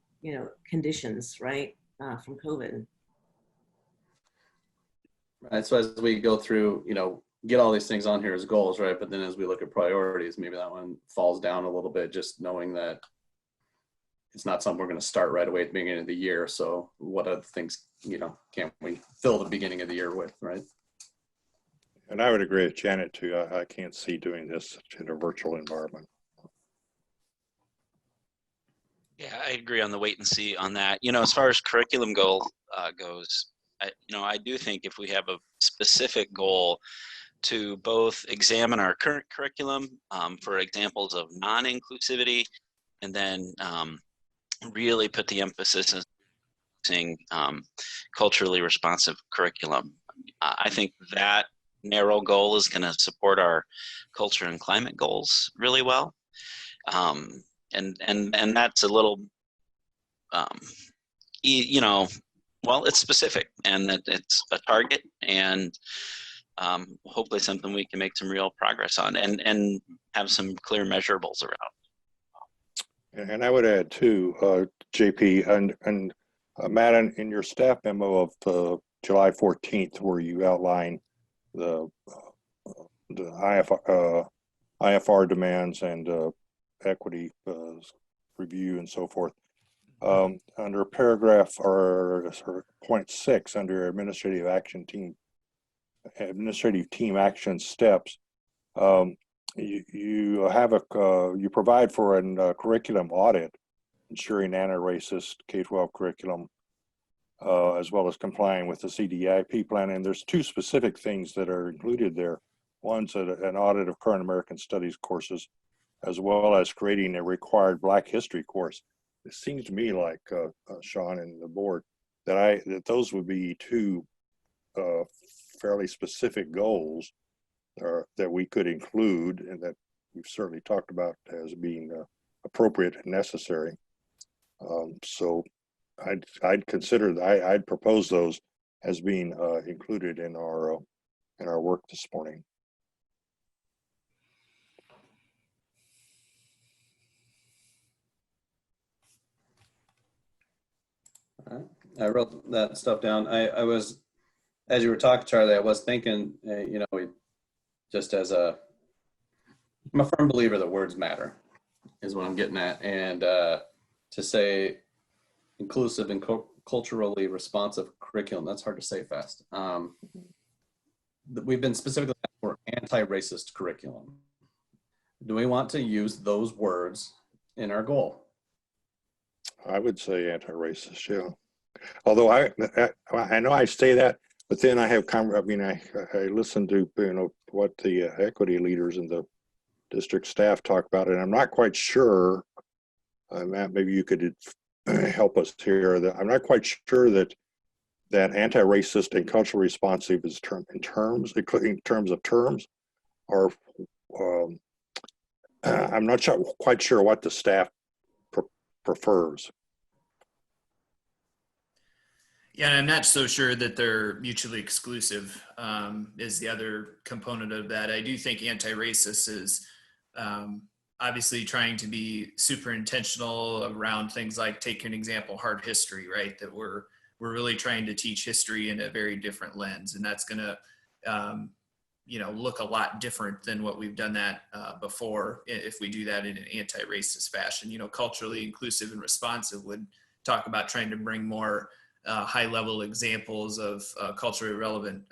C: conditions, right? From COVID.
A: Right. So as we go through, get all these things on here as goals, right? But then as we look at priorities, maybe that one falls down a little bit, just knowing that it's not something we're going to start right away at the beginning of the year. So what other things, can't we fill the beginning of the year with, right?
G: And I would agree with Janet too. I can't see doing this in a virtual environment.
F: Yeah, I agree on the wait and see on that. As far as curriculum goal goes, I do think if we have a specific goal to both examine our current curriculum for examples of non-inclusivity, and then really put the emphasis on using culturally responsive curriculum. I think that narrow goal is going to support our culture and climate goals really well. And that's a little, it's specific and that it's a target and hopefully something we can make some real progress on and have some clear measurables around.
G: And I would add too, JP and Matt, in your staff memo of July 14th, where you outline the IFR demands and equity review and so forth. Under paragraph or point 6 under administrative team action steps, you have you provide for a curriculum audit, ensuring anti-racist K-12 curriculum, as well as complying with the CDIP plan. And there's two specific things that are included there. One's an audit of current American Studies courses, as well as creating a required Black History course. It seems to me like, Sean and the board, that those would be two fairly specific goals that we could include and that we've certainly talked about as being appropriate and necessary. So I'd propose those as being included in our in our work this morning.
A: All right. I wrote that stuff down. I was, as you were talking, Charlie, I was thinking, you know, just as I'm a firm believer that words matter, is what I'm getting at. And to say inclusive and culturally responsive curriculum, that's hard to say fast. We've been specifically asked for anti-racist curriculum. Do we want to use those words in our goal?
G: I would say anti-racist, yeah. Although I know I say that, but then I listen to, you know, what the equity leaders and the district staff talk about, and I'm not quite sure, Matt, maybe you could help us here, that I'm not quite sure that anti-racist and culturally responsive is in terms of terms, or I'm not quite sure what the staff prefers.
H: Yeah, and I'm not so sure that they're mutually exclusive, is the other component of that. I do think anti-racist is obviously trying to be super intentional around things like, take an example, hard history, right? That we're really trying to teach history in a very different lens, and that's going to you know, look a lot different than what we've done that before if we do that in an anti-racist fashion. You know, culturally inclusive and responsive would talk about trying to bring more high-level examples of culturally relevant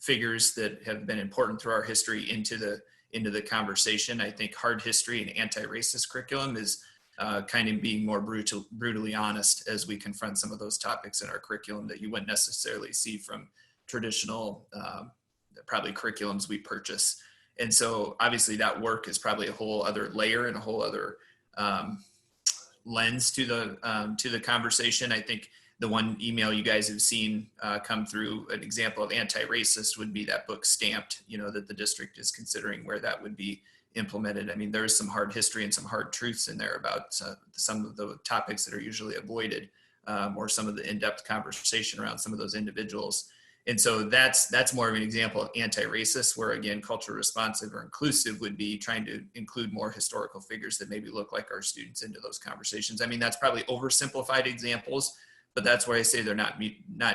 H: figures that have been important through our history into the conversation. I think hard history and anti-racist curriculum is kind of being more brutally honest as we confront some of those topics in our curriculum that you wouldn't necessarily see from traditional probably curriculums we purchase. And so obviously that work is probably a whole other layer and a whole other lens to the conversation. I think the one email you guys have seen come through, an example of anti-racist would be that book Stamped, you know, that the district is considering where that would be implemented. I mean, there's some hard history and some hard truths in there about some of the topics that are usually avoided, or some of the in-depth conversation around some of those individuals. And so that's more of an example of anti-racist, where again, culture responsive or inclusive would be trying to include more historical figures that maybe look like our students into those conversations. I mean, that's probably oversimplified examples, but that's why I say they're not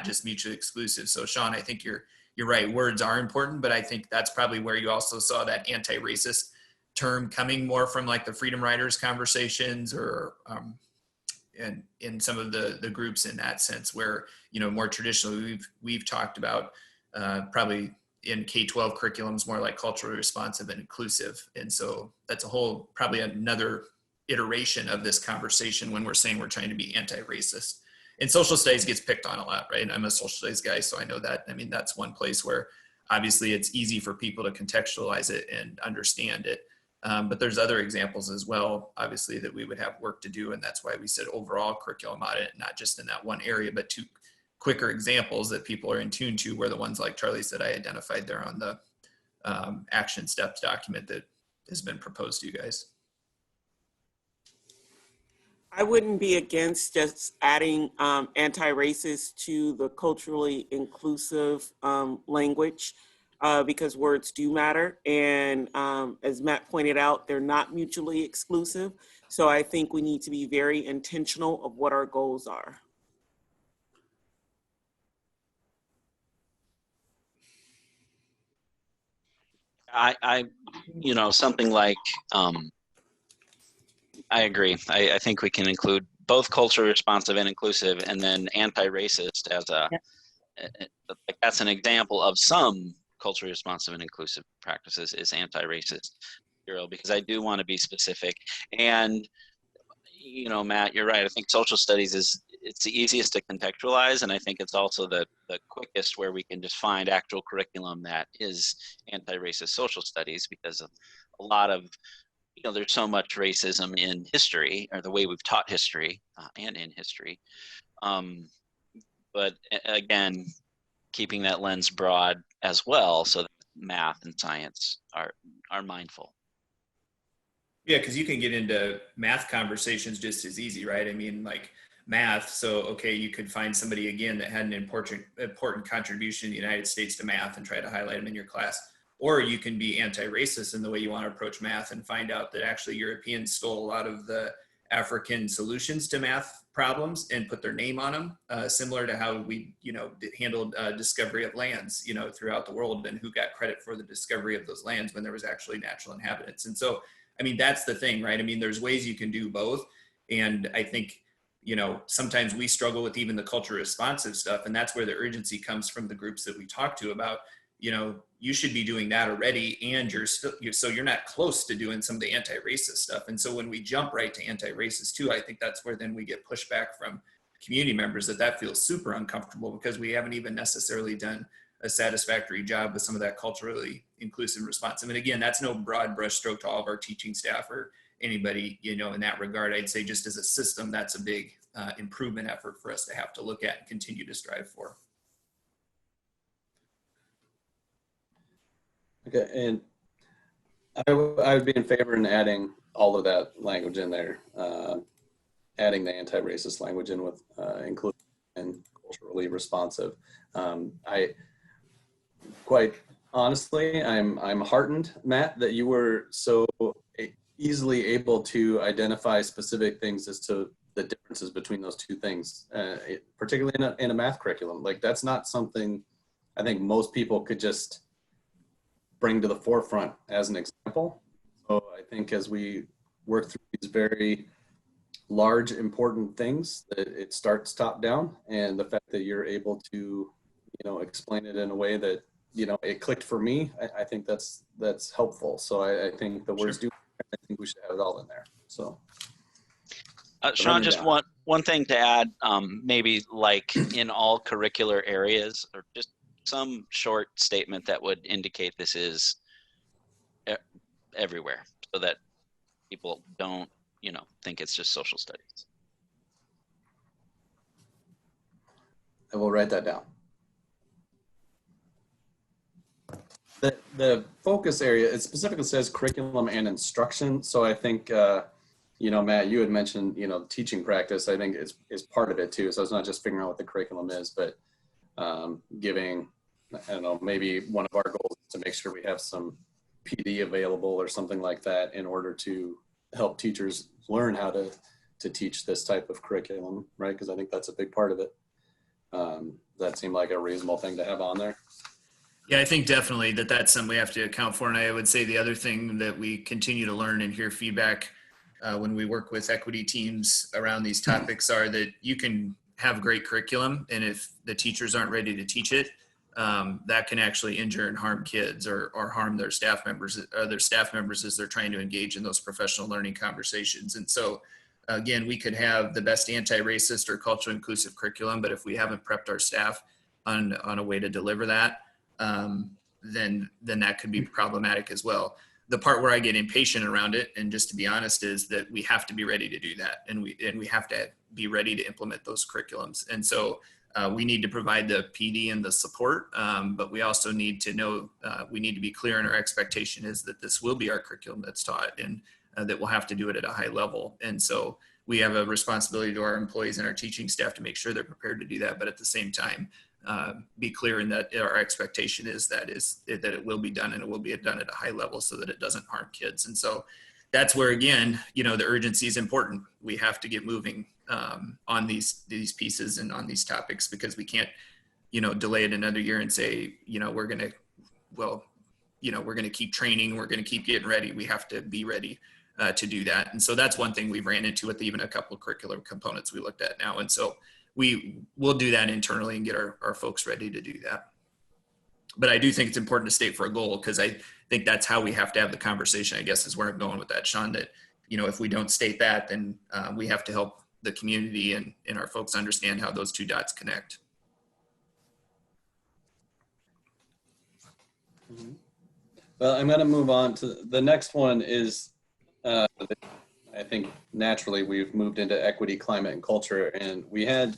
H: just mutually exclusive. So Sean, I think you're right. Words are important, but I think that's probably where you also saw that anti-racist term coming more from like the Freedom Riders conversations, or and in some of the groups in that sense, where, you know, more traditionally we've talked about probably in K-12 curriculums more like culturally responsive and inclusive. And so that's a whole, probably another iteration of this conversation when we're saying we're trying to be anti-racist. And social studies gets picked on a lot, right? I'm a social studies guy, so I know that. I mean, that's one place where obviously it's easy for people to contextualize it and understand it. But there's other examples as well, obviously, that we would have work to do. And that's why we said overall curriculum audit, not just in that one area, but two quicker examples that people are in tune to, were the ones like Charlie said I identified there on the action steps document that has been proposed to you guys.
B: I wouldn't be against just adding anti-racist to the culturally inclusive language, because words do matter. And as Matt pointed out, they're not mutually exclusive. So I think we need to be very intentional of what our goals are.
F: I you know, something like, I agree. I think we can include both culturally responsive and inclusive, and then anti-racist as like that's an example of some culturally responsive and inclusive practices is anti-racist material, because I do want to be specific. And, you know, Matt, you're right. I think social studies it's the easiest to contextualize, and I think it's also the quickest where we can just find actual curriculum that is anti-racist social studies, because a lot of, you know, there's so much racism in history, or the way we've taught history and in history. But again, keeping that lens broad as well, so that math and science are mindful.
H: Yeah, because you can get into math conversations just as easy, right? I mean, like math. So, okay, you could find somebody again that had an important contribution in the United States to math and try to highlight them in your class. Or you can be anti-racist in the way you want to approach math and find out that actually Europeans stole a lot of the African solutions to math problems and put their name on them, similar to how we, handled discovery of lands, throughout the world, and who got credit for the discovery of those lands when there was actually natural inhabitants. And so, I mean, that's the thing, right? I mean, there's ways you can do both. And I think, sometimes we struggle with even the culture responsive stuff. And that's where the urgency comes from the groups that we talk to about, you should be doing that already, and so you're not close to doing some of the anti-racist stuff. And so when we jump right to anti-racist too, I think that's where then we get pushback from community members that feels super uncomfortable because we haven't even necessarily done a satisfactory job with some of that culturally inclusive response. I mean, again, that's no broad brush stroke to all of our teaching staff or anybody, in that regard. I'd say just as a system, that's a big improvement effort for us to have to look at and continue to strive for.
A: Okay, and I would be in favor in adding all of that language in there, adding the anti-racist language in with inclusive and culturally responsive. I quite honestly, I'm heartened, Matt, that you were so easily able to identify specific things as to the differences between those two things, particularly in a math curriculum. Like, that's not something I think most people could just bring to the forefront as an example. So I think as we work through these very large, important things, that it starts top down, and the fact that you're able to, explain it in a way that, it clicked for me, I think that's helpful. So I think the words do, I think we should have it all in there. So.
F: Sean, just one thing to add, maybe like in all curricular areas, or just some short statement that would indicate this is everywhere, so that people don't, think it's just social studies.
A: I will write that down. The focus area, it specifically says curriculum and instruction. So I think, Matt, you had mentioned, teaching practice, I think is part of it too. So it's not just figuring out what the curriculum is, but giving, I don't know, maybe one of our goals is to make sure we have some PD available or something like that in order to help teachers learn how to teach this type of curriculum, right? Because I think that's a big part of it. That seemed like a reasonable thing to have on there.
H: Yeah, I think definitely that's something we have to account for. And I would say the other thing that we continue to learn and hear feedback when we work with equity teams around these topics are that you can have great curriculum, and if the teachers aren't ready to teach it, that can actually injure and harm kids or harm their staff members as they're trying to engage in those professional learning conversations. And so, again, we could have the best anti-racist or culturally inclusive curriculum, but if we haven't prepped our staff on a way to deliver that, then that could be problematic as well. The part where I get impatient around it, and just to be honest, is that we have to be ready to do that, and we have to be ready to implement those curriculums. And so we need to provide the PD and the support, but we also need to know, we need to be clear in our expectation is that this will be our curriculum that's taught, and that we'll have to do it at a high level. And so we have a responsibility to our employees and our teaching staff to make sure they're prepared to do that, but at the same time, be clear in that our expectation is that it will be done, and it will be done at a high level so that it doesn't harm kids. And so that's where, again, the urgency is important. We have to get moving on these pieces and on these topics, because we can't, delay it another year and say, we're going to keep training, we're going to keep getting ready. We have to be ready to do that. And so that's one thing we've ran into with even a couple of curricular components we looked at now. And so we will do that internally and get our folks ready to do that. But I do think it's important to state for a goal, because I think that's how we have to have the conversation, I guess, is where I'm going with that, Sean, that, if we don't state that, then we have to help the community and our folks understand how those two dots connect.
A: Well, I'm going to move on to the next one is, I think naturally we've moved into equity, climate, and culture, and we had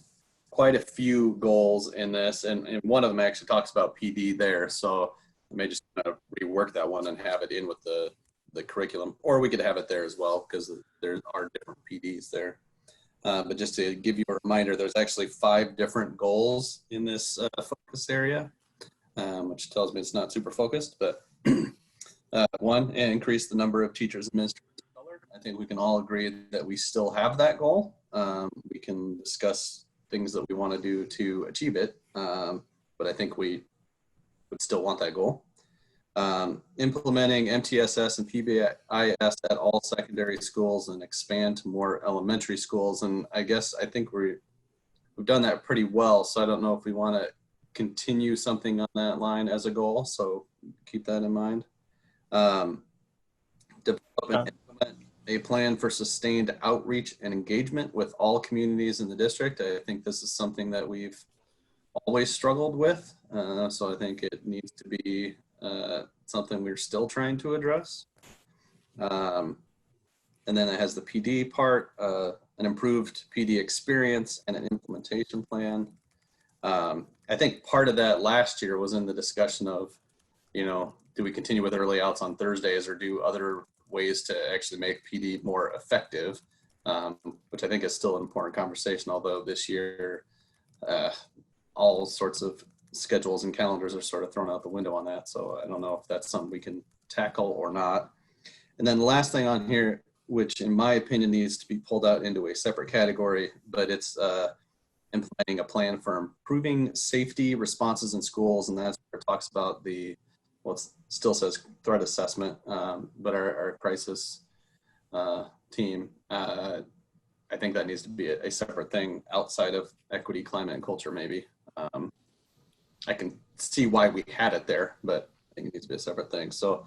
A: quite a few goals in this, and one of them actually talks about PD there. So I may just kind of rework that one and have it in with the curriculum, or we could have it there as well, because there are different PDs there. But just to give you a reminder, there's actually 5 different goals in this focus area, which tells me it's not super focused. But one, increase the number of teachers and administrators of color. I think we can all agree that we still have that goal. We can discuss things that we want to do to achieve it, but I think we would still want that goal. Implementing MTSS and PBIS at all secondary schools and expand to more elementary schools. And I think we've done that pretty well. So I don't know if we want to continue something on that line as a goal. So keep that in mind. Develop and implement a plan for sustained outreach and engagement with all communities in the district. I think this is something that we've always struggled with. So I think it needs to be something we're still trying to address. And then it has the PD part, an improved PD experience and an implementation plan. I think part of that last year was in the discussion of, do we continue with early outs on Thursdays or do other ways to actually make PD more effective, which I think is still an important conversation, although this year all sorts of schedules and calendars are sort of thrown out the window on that. So I don't know if that's something we can tackle or not. And then the last thing on here, which in my opinion needs to be pulled out into a separate category, but it's implementing a plan for improving safety responses in schools. And that's where it talks about it still says threat assessment, but our crisis team, I think that needs to be a separate thing outside of equity, climate, and culture maybe. I can see why we had it there, but I think it needs to be a separate thing. So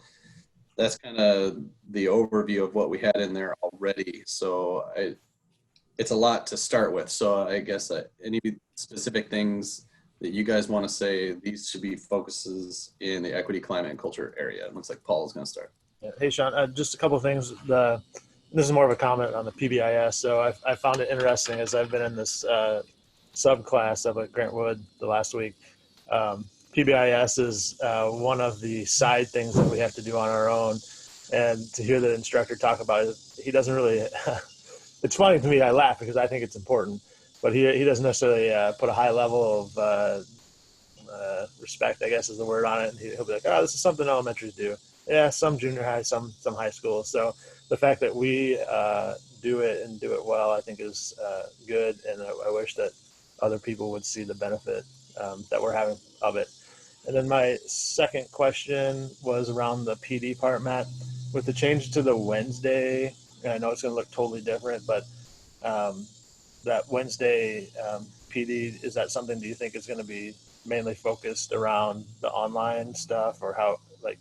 A: that's kind of the overview of what we had in there already. So it's a lot to start with. So I guess any specific things that you guys want to say, these should be focuses in the equity, climate, and culture area. It looks like Paul is going to start.
D: Yeah. Hey, Sean, just a couple of things. This is more of a comment on the PBIS. So I found it interesting as I've been in this subclass up at Grant Wood the last week. PBIS is one of the side things that we have to do on our own. And to hear the instructor talk about it, he doesn't really, it's funny to me, I laugh because I think it's important, but he doesn't necessarily put a high level of respect, I guess is the word on it. And he'll be like, oh, this is something elementaries do. Yeah, some junior high, some high school. So the fact that we do it and do it well, I think is good. And I wish that other people would see the benefit that we're having of it. And then my second question was around the PD part, Matt. With the change to the Wednesday, and I know it's going to look totally different, but that Wednesday PD, is that something do you think is going to be mainly focused around the online stuff, or how, like,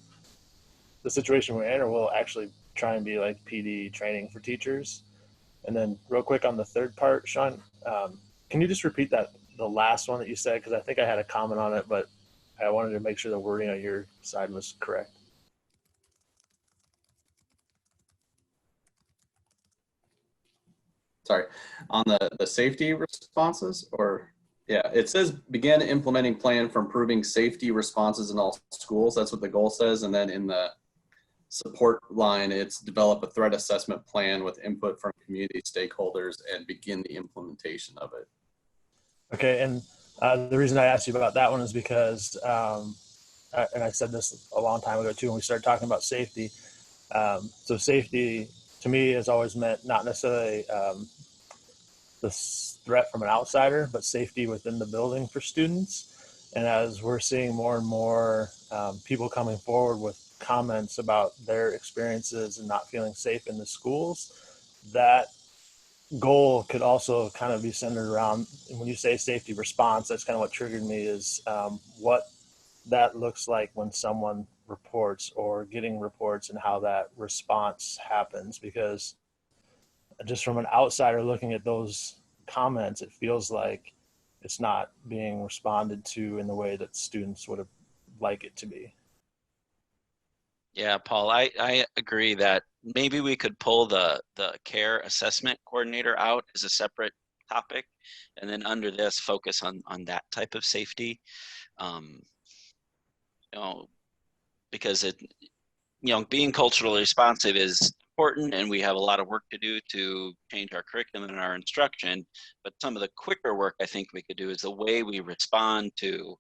D: the situation we're in, or will actually try and be like PD training for teachers? And then real quick on the third part, Sean, can you just repeat the last one that you said? Because I think I had a comment on it, but I wanted to make sure the wording on your side was correct.
A: Sorry, on the safety responses, or yeah, it says begin implementing plan for improving safety responses in all schools. That's what the goal says. And then in the support line, it's develop a threat assessment plan with input from community stakeholders and begin the implementation of it. Okay,
D: and the reason I asked you about that one is because, and I said this a long time ago too, when we started talking about safety. So safety to me has always meant not necessarily the threat from an outsider, but safety within the building for students. And as we're seeing more and more people coming forward with comments about their experiences and not feeling safe in the schools, that goal could also kind of be centered around, when you say safety response, that's kind of what triggered me, is what that looks like when someone reports or getting reports and how that response happens. Because just from an outsider looking at those comments, it feels like it's not being responded to in the way that students would have liked it to be.
F: Yeah, Paul, I agree that maybe we could pull the care assessment coordinator out as a separate topic, and then under this focus on that type of safety. Because being culturally responsive is important, and we have a lot of work to do to change our curriculum and our instruction. But some of the quicker work I think we could do is the way we respond to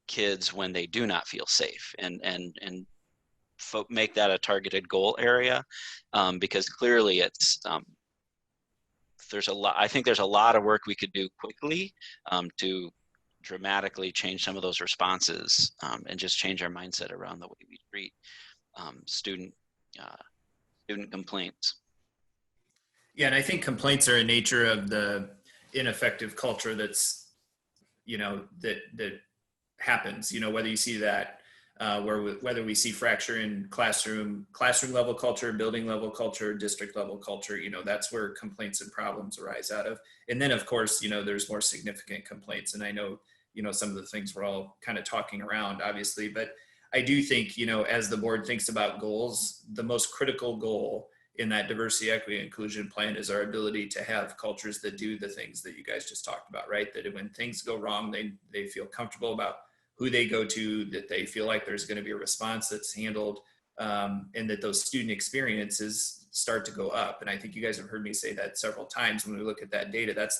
F: kids when they do not feel safe, and make that a targeted goal area, because clearly it's there's a lot. I think there's a lot of work we could do quickly to dramatically change some of those responses, and just change our mindset around the way we treat student complaints.
H: Yeah, and I think complaints are a nature of the ineffective culture that's, that happens, whether you see that, whether we see fracture in classroom level culture, building level culture, district level culture, that's where complaints and problems arise out of. And then of course, there's more significant complaints. And I know, some of the things we're all kind of talking around, obviously, but I do think, as the board thinks about goals, the most critical goal in that diversity, equity, and inclusion plan is our ability to have cultures that do the things that you guys just talked about, right? That when things go wrong, they feel comfortable about who they go to, that they feel like there's going to be a response that's handled, and that those student experiences start to go up. And I think you guys have heard me say that several times. When we look at that data, that's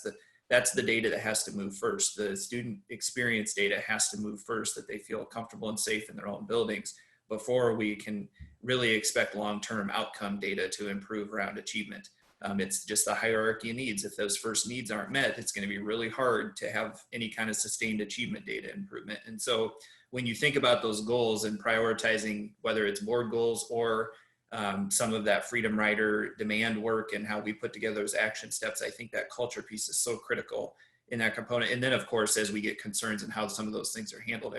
H: the data that has to move first. The student experience data has to move first, that they feel comfortable and safe in their own buildings before we can really expect long-term outcome data to improve around achievement. It's just the hierarchy of needs. If those first needs aren't met, it's going to be really hard to have any kind of sustained achievement data improvement. And so when you think about those goals and prioritizing, whether it's board goals or some of that Freedom Rider demand work and how we put together those action steps, I think that culture piece is so critical in that component. And then of course, as we get concerns and how some of those things are handled,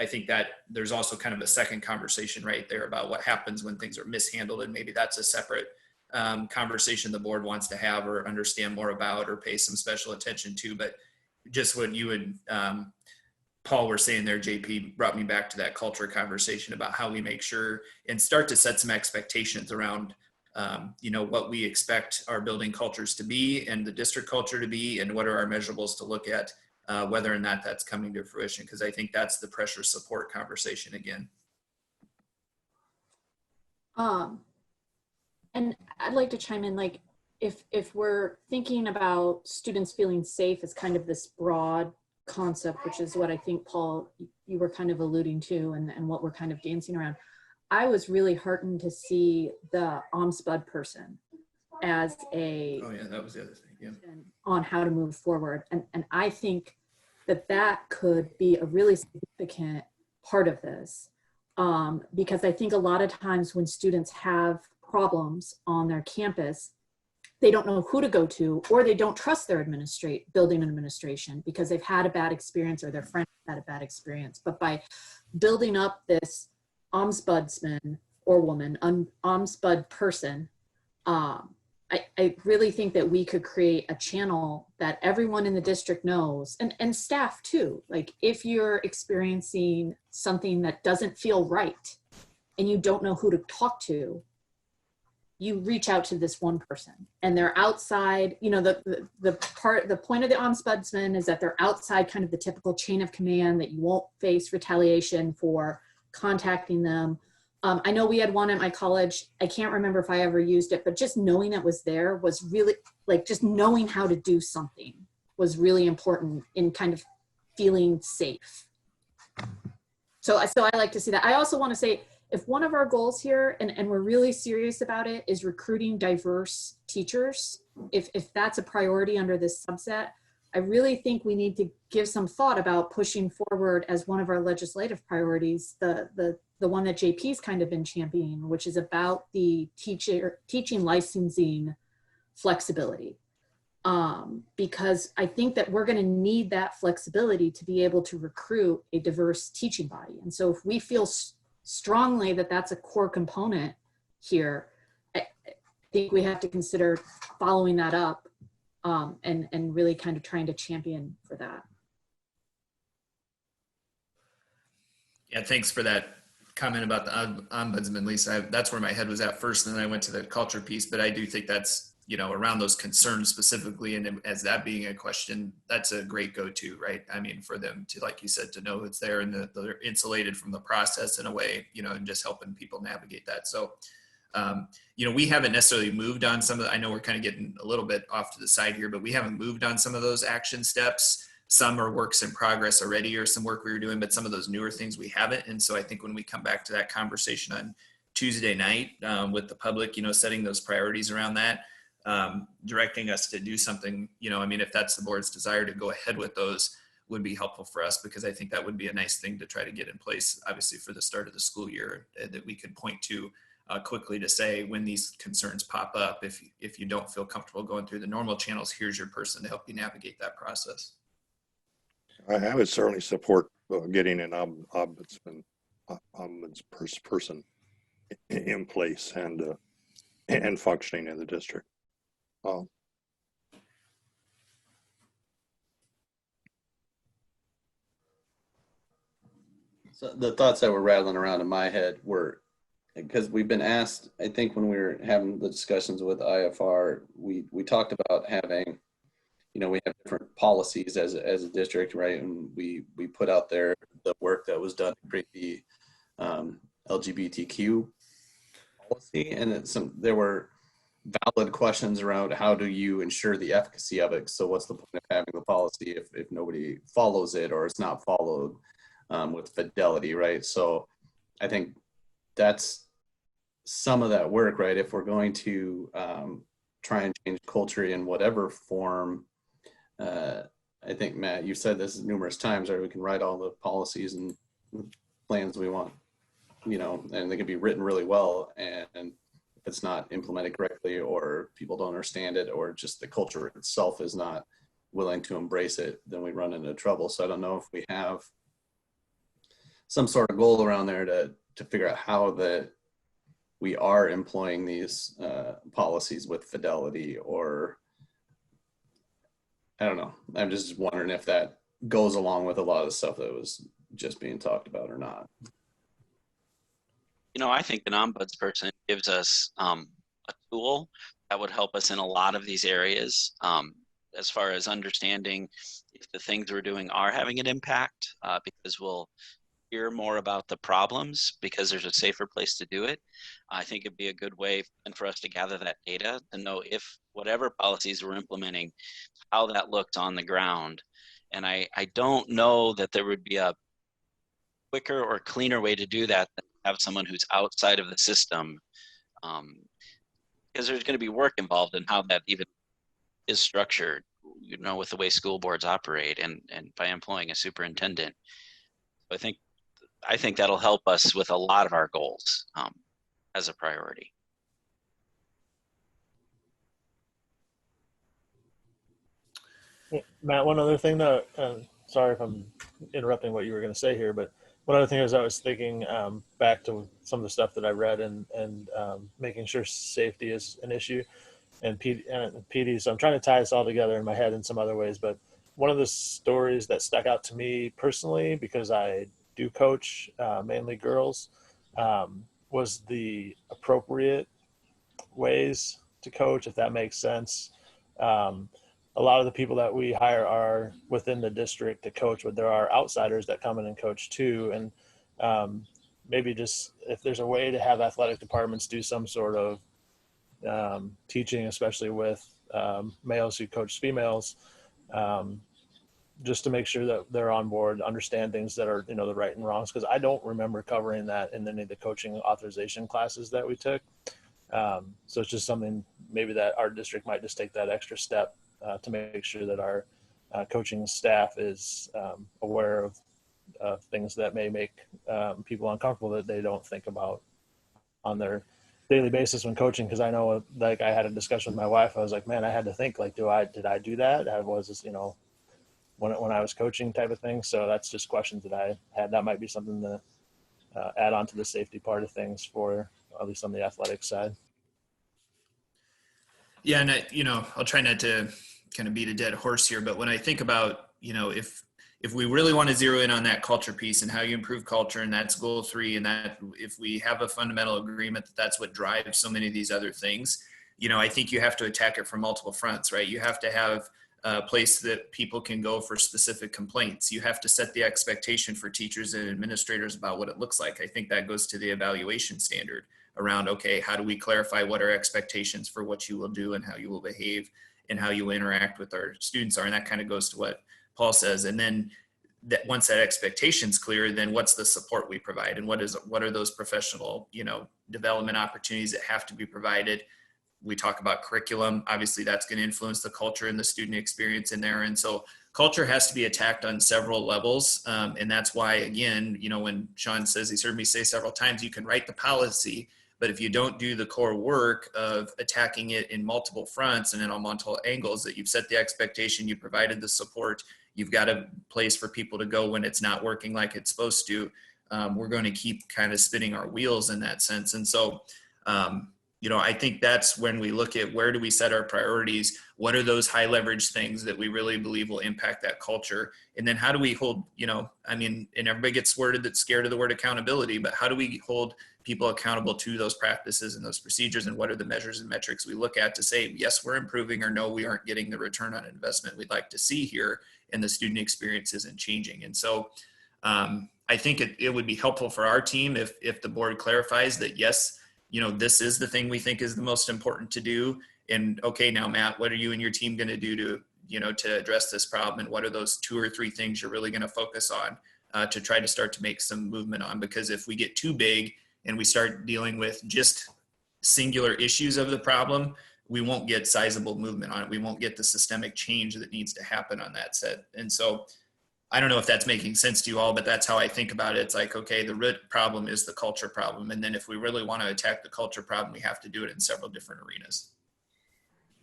H: I think that there's also kind of a second conversation right there about what happens when things are mishandled. And maybe that's a separate conversation the board wants to have or understand more about or pay some special attention to. But just what you and Paul were saying there, JP, brought me back to that culture conversation about how we make sure and start to set some expectations around what we expect our building cultures to be and the district culture to be, and what are our measurables to look at, whether or not that's coming to fruition. Because I think that's the pressure support conversation again.
E: And I'd like to chime in, like, if we're thinking about students feeling safe as kind of this broad concept, which is what I think, Paul, you were kind of alluding to, and what we're kind of dancing around. I was really heartened to see the OMSPUD person as a
H: Oh yeah, that was the other thing. Yeah.
E: on how to move forward. And I think that could be a really significant part of this, because I think a lot of times when students have problems on their campus, they don't know who to go to, or they don't trust their building administration because they've had a bad experience or their friend had a bad experience. But by building up this ombudsman or woman, OMSPUD person, I really think that we could create a channel that everyone in the district knows, and staff too. Like, if you're experiencing something that doesn't feel right and you don't know who to talk to, you reach out to this one person, and they're outside. The point of the ombudsman is that they're outside kind of the typical chain of command, that you won't face retaliation for contacting them. I know we had one at my college. I can't remember if I ever used it, but just knowing it was there was really, like, just knowing how to do something was really important in kind of feeling safe. So I like to see that. I also want to say, if one of our goals here, and we're really serious about it, is recruiting diverse teachers, if that's a priority under this subset, I really think we need to give some thought about pushing forward as one of our legislative priorities, the one that JP's kind of been championing, which is about the teaching licensing flexibility. Because I think that we're going to need that flexibility to be able to recruit a diverse teaching body. And so if we feel strongly that that's a core component here, I think we have to consider following that up, and really kind of trying to champion for that.
H: Yeah, thanks for that comment about the ombudsman, Lisa. That's where my head was at first, and then I went to the culture piece. But I do think that's, around those concerns specifically, and as that being a question, that's a great go-to, right? I mean, for them to, like you said, to know it's there and they're insulated from the process in a way, and just helping people navigate that. So We haven't necessarily moved on some of the, I know we're kind of getting a little bit off to the side here, but we haven't moved on some of those action steps. Some are works in progress already, or some work we were doing, but some of those newer things we haven't. And so I think when we come back to that conversation on Tuesday night with the public, setting those priorities around that, directing us to do something, if that's the board's desire to go ahead with those, would be helpful for us, because I think that would be a nice thing to try to get in place, obviously for the start of the school year, that we could point to quickly to say, when these concerns pop up, if you don't feel comfortable going through the normal channels, here's your person to help you navigate that process.
G: I would certainly support getting an ombudsman person in place and functioning in the district.
A: So the thoughts that were rattling around in my head were, because we've been asked, I think when we were having the discussions with IFR, we talked about having, we have different policies as a district, right? And we put out there the work that was done to create the LGBTQ policy, and there were valid questions around how do you ensure the efficacy of it. So what's the point of having the policy if nobody follows it, or it's not followed with fidelity, right? So I think that's some of that work, right? If we're going to try and change culture in whatever form, I think, Matt, you said this numerous times, right? We can write all the policies and plans we want, and they can be written really well. And if it's not implemented correctly, or people don't understand it, or just the culture itself is not willing to embrace it, then we run into trouble. So I don't know if we have some sort of goal around there to figure out how we are employing these policies with fidelity, or I don't know. I'm just wondering if that goes along with a lot of the stuff that was just being talked about or not.
F: I think an ombudsperson gives us a tool that would help us in a lot of these areas, as far as understanding if the things we're doing are having an impact, because we'll hear more about the problems because there's a safer place to do it. I think it'd be a good way for us to gather that data to know if whatever policies we're implementing, how that looked on the ground. And I don't know that there would be a quicker or cleaner way to do that than have someone who's outside of the system, because there's going to be work involved in how that even is structured, with the way school boards operate, and by employing a superintendent. I think that'll help us with a lot of our goals as a priority.
D: Matt, one other thing that, sorry if I'm interrupting what you were going to say here, but one other thing is I was thinking back to some of the stuff that I read and making sure safety is an issue and PD. So I'm trying to tie this all together in my head in some other ways, but one of the stories that stuck out to me personally, because I do coach mainly girls, was the appropriate ways to coach, if that makes sense. A lot of the people that we hire are within the district to coach, but there are outsiders that come in and coach too. And maybe just if there's a way to have athletic departments do some sort of teaching, especially with males who coach females, just to make sure that they're on board, understand things that are, the right and wrongs. Because I don't remember covering that in any of the coaching authorization classes that we took. So it's just something maybe that our district might just take that extra step to make sure that our coaching staff is aware of things that may make people uncomfortable that they don't think about on their daily basis when coaching. Because I know, like, I had a discussion with my wife. I was like, man, I had to think, like, did I do that? I was just, when I was coaching type of thing. So that's just questions that I had. That might be something to add on to the safety part of things for at least on the athletic side.
H: Yeah, and I'll try not to kind of beat a dead horse here, but when I think about, if we really want to zero in on that culture piece and how you improve culture, and that's goal 3, and that if we have a fundamental agreement that that's what drives so many of these other things, I think you have to attack it from multiple fronts, right? You have to have a place that people can go for specific complaints. You have to set the expectation for teachers and administrators about what it looks like. I think that goes to the evaluation standard around, okay, how do we clarify what our expectations for what you will do and how you will behave and how you will interact with our students are. And that kind of goes to what Paul says. And then that once that expectation's clear, then what's the support we provide, and what are those professional, development opportunities that have to be provided. We talk about curriculum. Obviously, that's going to influence the culture and the student experience in there. And so culture has to be attacked on several levels. And that's why, again, when Sean says, he's heard me say several times, you can write the policy, but if you don't do the core work of attacking it in multiple fronts and in on multiple angles, that you've set the expectation, you provided the support, you've got a place for people to go when it's not working like it's supposed to, we're going to keep kind of spinning our wheels in that sense. And so, I think that's when we look at where do we set our priorities? What are those high leverage things that we really believe will impact that culture? And then how do we hold, and everybody gets worded that's scared of the word accountability, but how do we hold people accountable to those practices and those procedures? And what are the measures and metrics we look at to say, yes, we're improving, or no, we aren't getting the return on investment we'd like to see here, and the student experience isn't changing. And so I think it would be helpful for our team if the board clarifies that, yes, this is the thing we think is the most important to do. And okay, now Matt, what are you and your team going to do to address this problem? And what are those 2 or 3 things you're really going to focus on to try to start to make some movement on? Because if we get too big and we start dealing with just singular issues of the problem, we won't get sizable movement on it. We won't get the systemic change that needs to happen on that set. And so I don't know if that's making sense to you all, but that's how I think about it. It's like, okay, the root problem is the culture problem. And then if we really want to attack the culture problem, we have to do it in several different arenas.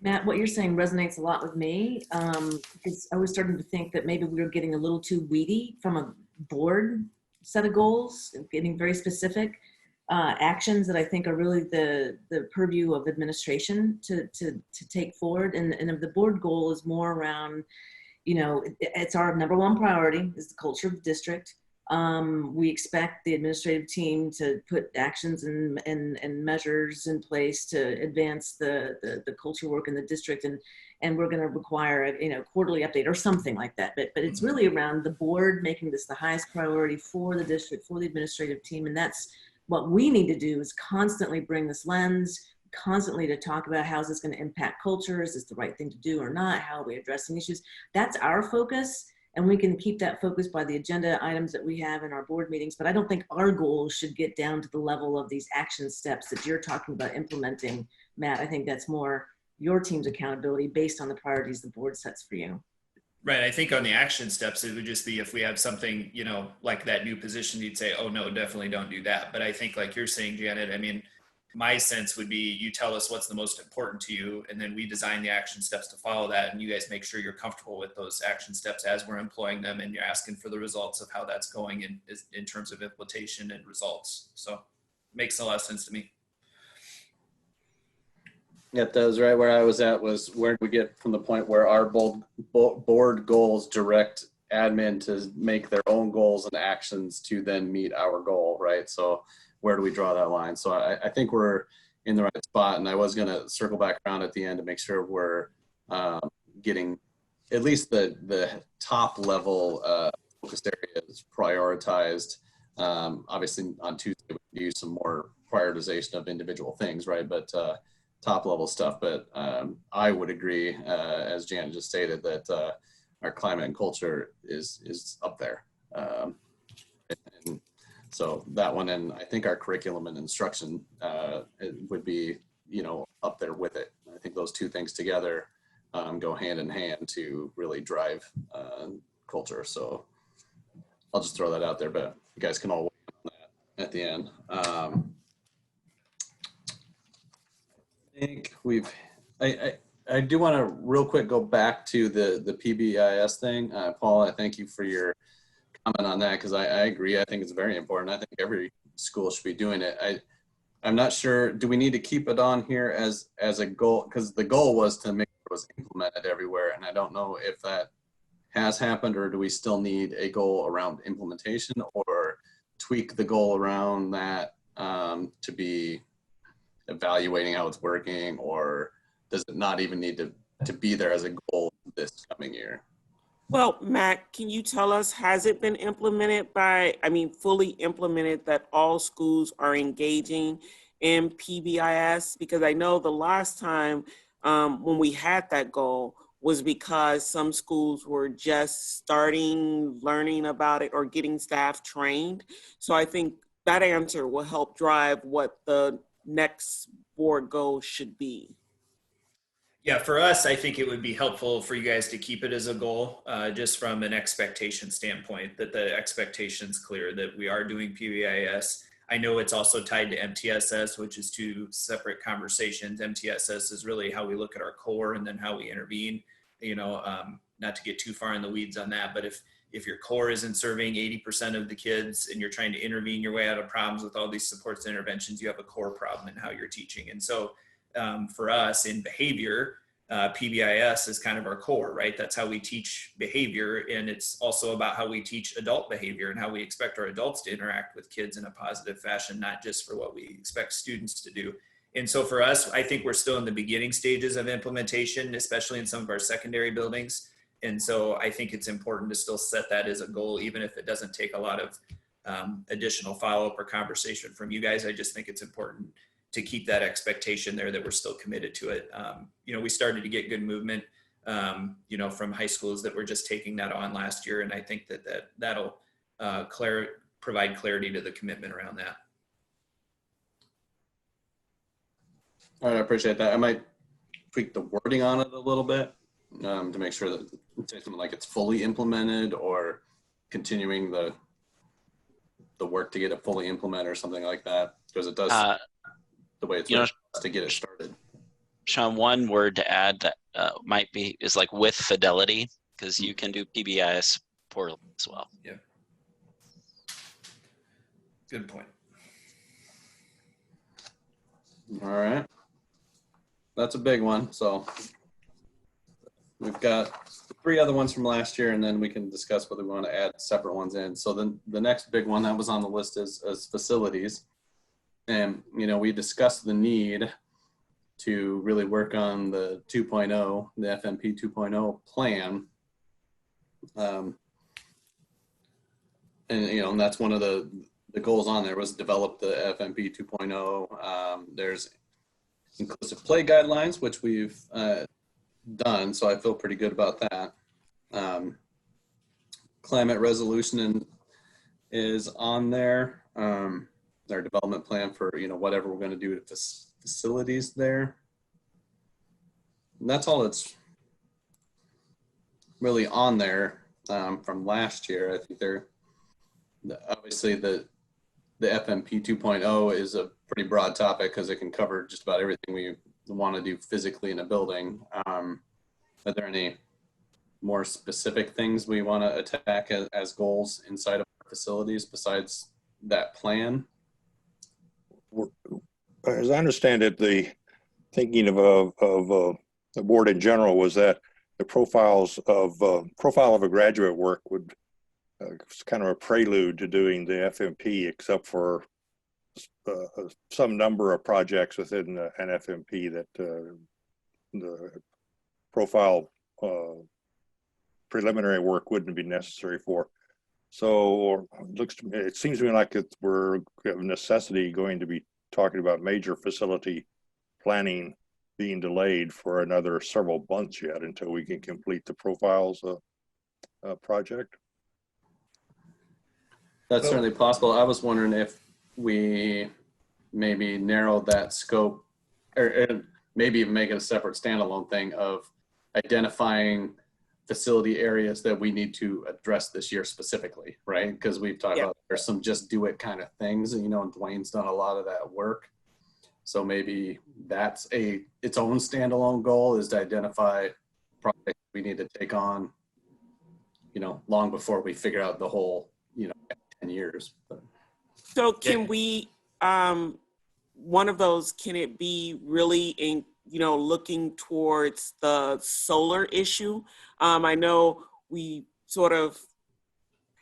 C: Matt, what you're saying resonates a lot with me, because I was starting to think that maybe we were getting a little too weedy from a board set of goals, getting very specific actions that I think are really the purview of administration to take forward. And if the board goal is more around, it's our number 1 priority is the culture of the district. We expect the administrative team to put actions and measures in place to advance the culture work in the district, and we're going to require a quarterly update or something like that. But it's really around the board making this the highest priority for the district, for the administrative team, and that's what we need to do, is constantly bring this lens, constantly to talk about how is this going to impact culture, is this the right thing to do or not, how are we addressing issues. That's our focus, and we can keep that focus by the agenda items that we have in our board meetings. But I don't think our goals should get down to the level of these action steps that you're talking about implementing, Matt. I think that's more your team's accountability based on the priorities the board sets for you.
H: Right. I think on the action steps, it would just be if we have something, like that new position, you'd say, oh no, definitely don't do that. But I think like you're saying, Janet, my sense would be you tell us what's the most important to you, and then we design the action steps to follow that, and you guys make sure you're comfortable with those action steps as we're employing them, and you're asking for the results of how that's going in terms of implementation and results. So it makes a lot of sense to me.
A: Yep, that was right where I was at, was where do we get from the point where our board goals direct admin to make their own goals and actions to then meet our goal, right? So where do we draw that line? So I think we're in the right spot, and I was going to circle back around at the end to make sure we're getting at least the top level focus areas prioritized. Obviously on Tuesday we can do some more prioritization of individual things, right? But top level stuff. But I would agree, as Janet just stated, that our climate and culture is up there. And so that one, and I think our curriculum and instruction would be, up there with it. I think those 2 things together go hand in hand to really drive culture. So I'll just throw that out there, but you guys can all weigh in on that at the end. I think I do want to real quick go back to the PBIS thing. Paul, I thank you for your comment on that, because I agree. I think it's very important. I think every school should be doing it. I'm not sure, do we need to keep it on here as a goal? Because the goal was to make sure it was implemented everywhere, and I don't know if that has happened, or do we still need a goal around implementation, or tweak the goal around that to be evaluating how it's working, or does it not even need to be there as a goal this coming year?
B: Well, Matt, can you tell us, has it been implemented fully implemented, that all schools are engaging in PBIS? Because I know the last time when we had that goal was because some schools were just starting learning about it or getting staff trained. So I think that answer will help drive what the next board goal should be.
H: Yeah, for us, I think it would be helpful for you guys to keep it as a goal, just from an expectation standpoint, that the expectation's clear that we are doing PBIS. I know it's also tied to MTSS, which is two separate conversations. MTSS is really how we look at our core and then how we intervene. Not to get too far in the weeds on that, but if your core isn't serving 80% of the kids and you're trying to intervene your way out of problems with all these supports and interventions, you have a core problem in how you're teaching. And so for us in behavior, PBIS is kind of our core, right? That's how we teach behavior. And it's also about how we teach adult behavior and how we expect our adults to interact with kids in a positive fashion, not just for what we expect students to do. And so for us, I think we're still in the beginning stages of implementation, especially in some of our secondary buildings. And so I think it's important to still set that as a goal, even if it doesn't take a lot of additional follow-up or conversation from you guys. I just think it's important to keep that expectation there that we're still committed to it. We started to get good movement, from high schools that were just taking that on last year. And I think that'll provide clarity to the commitment around that.
A: All right, I appreciate that. I might tweak the wording on it a little bit to make sure that say something like it's fully implemented or continuing the work to get it fully implemented or something like that, because it does the way it's to get it started.
F: Sean, one word to add that is like with fidelity, because you can do PBIS portal as well.
H: Yeah. Good point.
A: All right. That's a big one. So we've got 3 other ones from last year, and then we can discuss whether we want to add separate ones in. So then the next big one that was on the list is facilities. And, we discussed the need to really work on the 2.0, the FMP 2.0 plan. And that's one of the goals on there was develop the FMP 2.0. There's inclusive play guidelines, which we've done, so I feel pretty good about that. Climate resolution is on there. Our development plan for whatever we're going to do to facilities there. And that's all that's really on there from last year. I think obviously the FMP 2.0 is a pretty broad topic because it can cover just about everything we want to do physically in a building. Are there any more specific things we want to attack as goals inside of our facilities besides that plan?
G: As I understand it, the thinking of the board in general was that the profile of a graduate work would kind of a prelude to doing the FMP, except for some number of projects within an FMP that the profile preliminary work wouldn't be necessary for. So it seems to me like we're of necessity going to be talking about major facility planning being delayed for another several months yet until we can complete the profiles project.
A: That's certainly possible. I was wondering if we maybe narrowed that scope or maybe even make it a separate standalone thing of identifying facility areas that we need to address this year specifically, right? Because we've talked about there's some just do it kind of things, and Dwayne's done a lot of that work. So maybe that's its own standalone goal, is to identify projects we need to take on, long before we figure out the whole, 10 years. But.
B: So can we, one of those, can it be really in, looking towards the solar issue? I know we sort of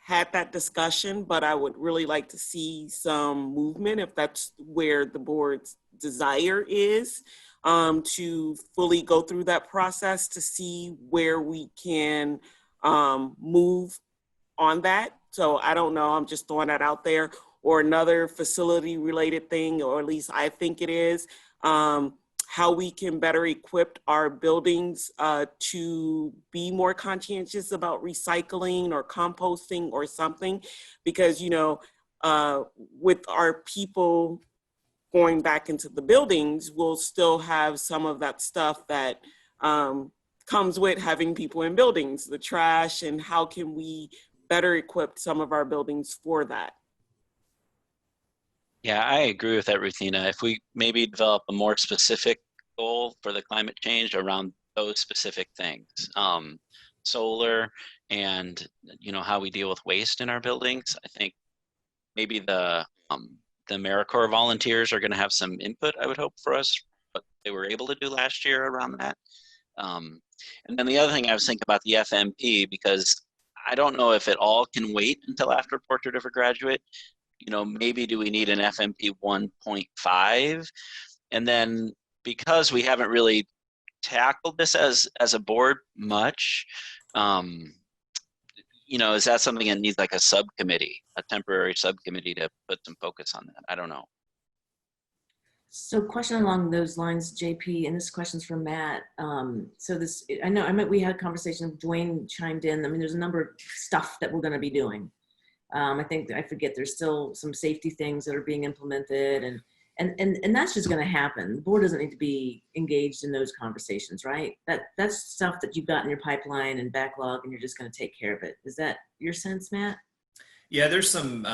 B: had that discussion, but I would really like to see some movement if that's where the board's desire is, to fully go through that process to see where we can move on that. So I don't know, I'm just throwing that out there. or another facility related thing, or at least I think it is, how we can better equip our buildings to be more conscientious about recycling or composting or something. Because, you know, with our people going back into the buildings, we'll still have some of that stuff that comes with having people in buildings, the trash, and how can we better equip some of our buildings for that?
F: Yeah, I agree with that, Ruthina. If we maybe develop a more specific goal for the climate change around those specific things, solar and, you know, how we deal with waste in our buildings, I think maybe the AmeriCorps volunteers are going to have some input, I would hope, for us, what they were able to do last year around that. And then the other thing I was thinking about the FMP, because I don't know if it all can wait until after Portrait of a Graduate. You know, maybe do we need an FMP 1.5? And then because we haven't really tackled this as a board much, you know, is that something that needs like a subcommittee, a temporary subcommittee to put some focus on that? I don't know.
C: So question along those lines, JP, and this question's from Matt. So this, I know we had a conversation, Dwayne chimed in. I mean, there's a number of stuff that we're gonna be doing. I think, I forget, there's still some safety things that are being implemented, and that's just gonna happen. The board doesn't need to be engaged in those conversations, right? That's stuff that you've got in your pipeline and backlog, and you're just gonna take care of it. Is that your sense, Matt?
H: Yeah, there's some,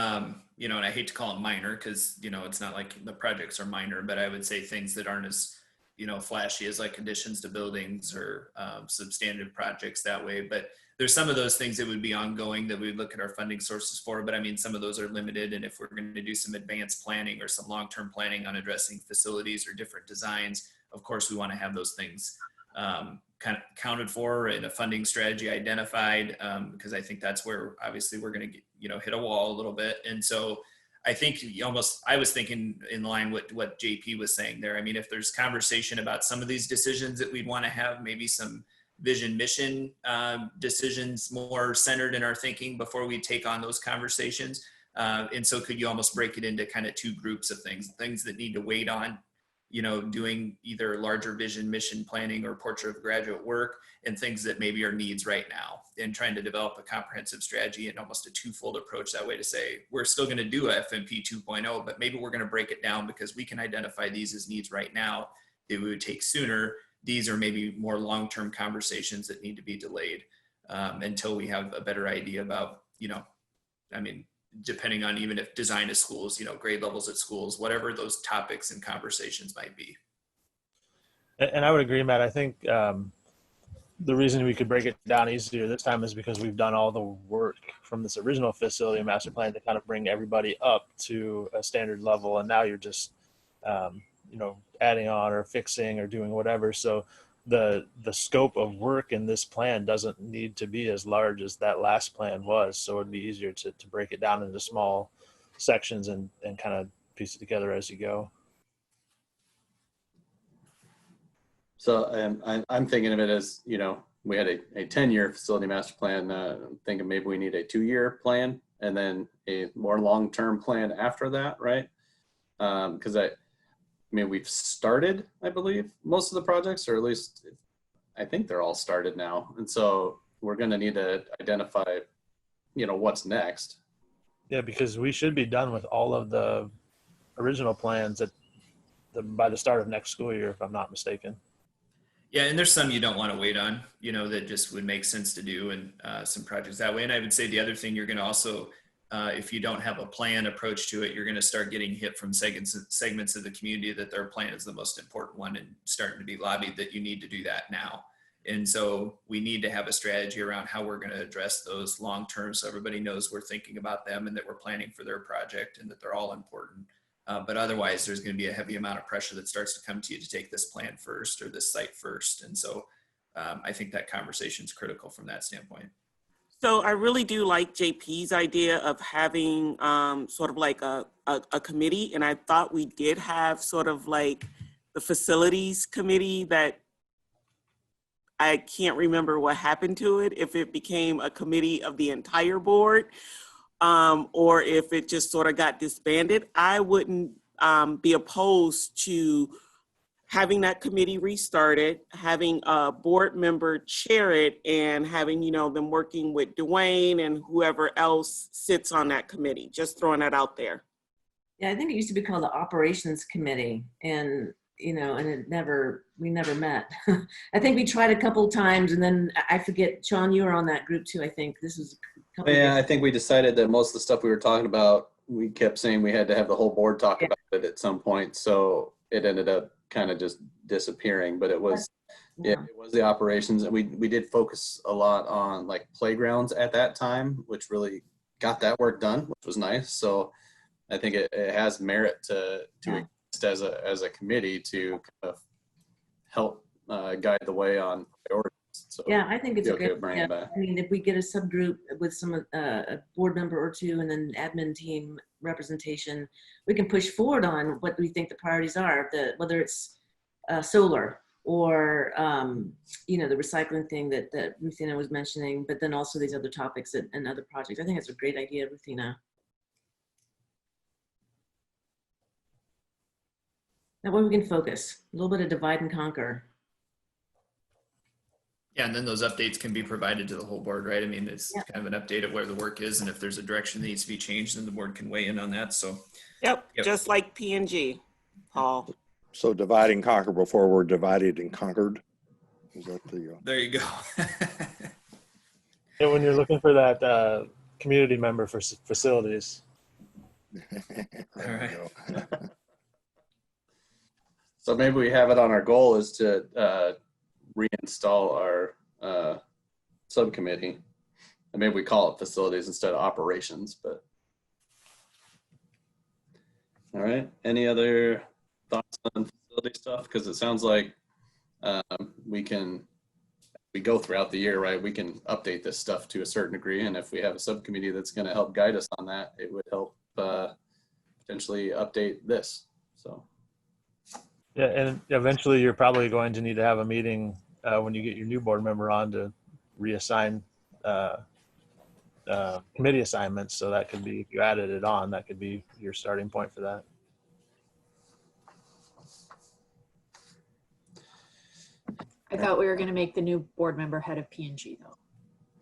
H: you know, and I hate to call it minor because, you know, it's not like the projects are minor, but I would say things that aren't as, you know, flashy as like additions to buildings or substantive projects that way. But there's some of those things that would be ongoing that we would look at our funding sources for. But I mean, some of those are limited. And if we're going to do some advanced planning or some long-term planning on addressing facilities or different designs, of course, we want to have those things kind of accounted for and a funding strategy identified, because I think that's where obviously we're going to get, you know, hit a wall a little bit. And so I think I was thinking in line with what JP was saying there. I mean, if there's conversation about some of these decisions that we'd want to have, maybe some vision mission decisions more centered in our thinking before we take on those conversations. And so could you almost break it into kind of two groups of things that need to wait on, you know, doing either larger vision mission planning or Portrait of a Graduate work, and things that maybe are needs right now, and trying to develop a comprehensive strategy and almost a twofold approach that way to say, we're still going to do a FMP 2.0, but maybe we're going to break it down because we can identify these as needs right now that we would take sooner. These are maybe more long-term conversations that need to be delayed until we have a better idea about, you know, I mean, depending on even if design of schools, you know, grade levels at schools, whatever those topics and conversations might be.
D: And I would agree, Matt. I think the reason we could break it down easier this time is because we've done all the work from this original facility master plan to kind of bring everybody up to a standard level. And now you're just, you know, adding on or fixing or doing whatever. So the scope of work in this plan doesn't need to be as large as that last plan was. So it'd be easier to break it down into small sections and kind of piece it together as you go.
A: So I'm thinking of it as, you know, we had a 10-year facility master plan. I'm thinking maybe we need a 2-year plan and then a more long-term plan after that, right? Because I mean, we've started, I believe, most of the projects, or at least I think they're all started now. And so we're going to need to identify, you know, what's next.
D: Yeah, because we should be done with all of the original plans by the start of next school year, if I'm not mistaken.
H: Yeah, and there's some you don't want to wait on, you know, that just would make sense to do, and some projects that way. And I would say the other thing you're going to also, if you don't have a plan approach to it, you're going to start getting hit from segments of the community that their plan is the most important one, and starting to be lobbied that you need to do that now. And so we need to have a strategy around how we're going to address those long term, so everybody knows we're thinking about them and that we're planning for their project and that they're all important. But otherwise, there's going to be a heavy amount of pressure that starts to come to you to take this plan first or this site first. And so I think that conversation is critical from that standpoint.
B: So I really do like JP's idea of having sort of like a committee. And I thought we did have sort of like the facilities committee that I can't remember what happened to it, if it became a committee of the entire board. or if it just sort of got disbanded, I wouldn't be opposed to having that committee restarted, having a board member chair it, and having, them working with Dwayne and whoever else sits on that committee. Just throwing that out there.
C: Yeah, I think it used to be called the Operations Committee, and and we never met. I think we tried a couple of times, and then I forget, Sean, you were on that group too. I think this was a couple.
A: Yeah, I think we decided that most of the stuff we were talking about, we kept saying we had to have the whole board talk about it at some point. So it ended up kind of just disappearing. But it was, it was the operations, and we did focus a lot on like playgrounds at that time, which really got that work done, which was nice. So I think it has merit to exist as a committee to kind of help guide the way on priorities. So
C: yeah, I think it's a great
A: bringing
C: idea.
A: it back.
C: I mean, if we get a subgroup with some a board member or two, and then admin team representation, we can push forward on what we think the priorities are. Whether it's solar or the recycling thing that Ruthina was mentioning, but then also these other topics and other projects. I think it's a great idea, Ruthina. That way we can focus. A little bit of divide and conquer.
H: Yeah, and then those updates can be provided to the whole board, right? I mean, it's kind of an update of where the work is, and if there's a direction that needs to be changed, then the board can weigh in on that. So,
B: Yep. Just like P&G, Paul.
G: So divide and conquer before we're divided and conquered. Is that the?
H: There you go.
D: Yeah, when you're looking for that community member for facilities.
H: All right.
A: So maybe we have it on our goal is to reinstall our subcommittee, and maybe we call it facilities instead of operations. But all right, any other thoughts on facility stuff? Because it sounds like we go throughout the year, right? We can update this stuff to a certain degree, and if we have a subcommittee that's going to help guide us on that, it would help potentially update this. So.
D: Yeah, and eventually you're probably going to need to have a meeting when you get your new board member on to reassign committee assignments. So that could be, if you added it on, that could be your starting point for that.
E: I thought we were going to make the new board member head of P&G though.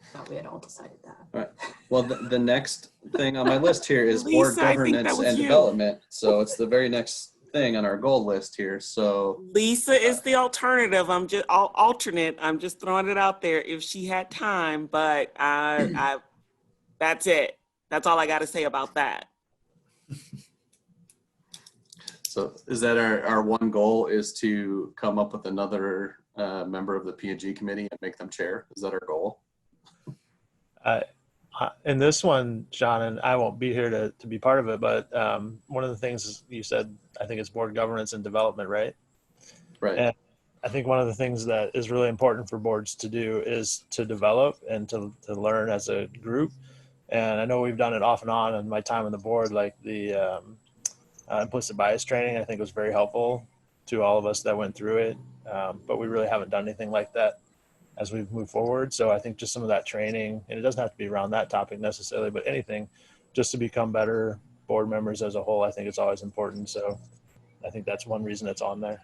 E: I thought we had all decided that.
A: All right. Well, the next thing on my list here is board
B: Lisa, I think that
A: governance
B: was
A: and
B: you.
A: development. So it's the very next thing on our goal list here. So
B: Lisa is the alternative. I'm just alternate. I'm just throwing it out there if she had time, but I that's it. That's all I got to say about that.
A: So is that our one goal is to come up with another member of the P&G committee and make them chair? Is that our goal?
D: In this one, John, and I won't be here to be part of it, but one of the things you said, I think it's board governance and development, right?
A: Right.
D: And I think one of the things that is really important for boards to do is to develop and to learn as a group. And I know we've done it off and on in my time on the board, like the implicit bias training, I think was very helpful to all of us that went through it. But we really haven't done anything like that as we've moved forward. So I think just some of that training, and it doesn't have to be around that topic necessarily, but anything just to become better board members as a whole, I think it's always important. So I think that's one reason it's on there.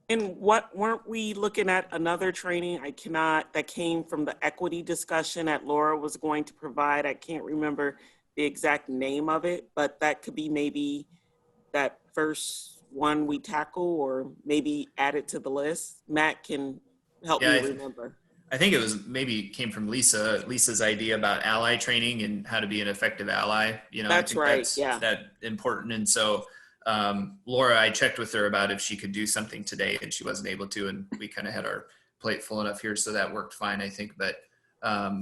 B: And weren't we looking at another training? That came from the equity discussion that Laura was going to provide. I can't remember the exact name of it, but that could be maybe that first one we tackle, or maybe add it to the list. Matt can help me remember.
H: I think it was maybe came from Lisa's idea about ally training and how to be an effective ally.
B: That's right. Yeah.
H: That important. And so Laura, I checked with her about if she could do something today, and she wasn't able to, and we kind of had our plate full enough here, so that worked fine, I think. But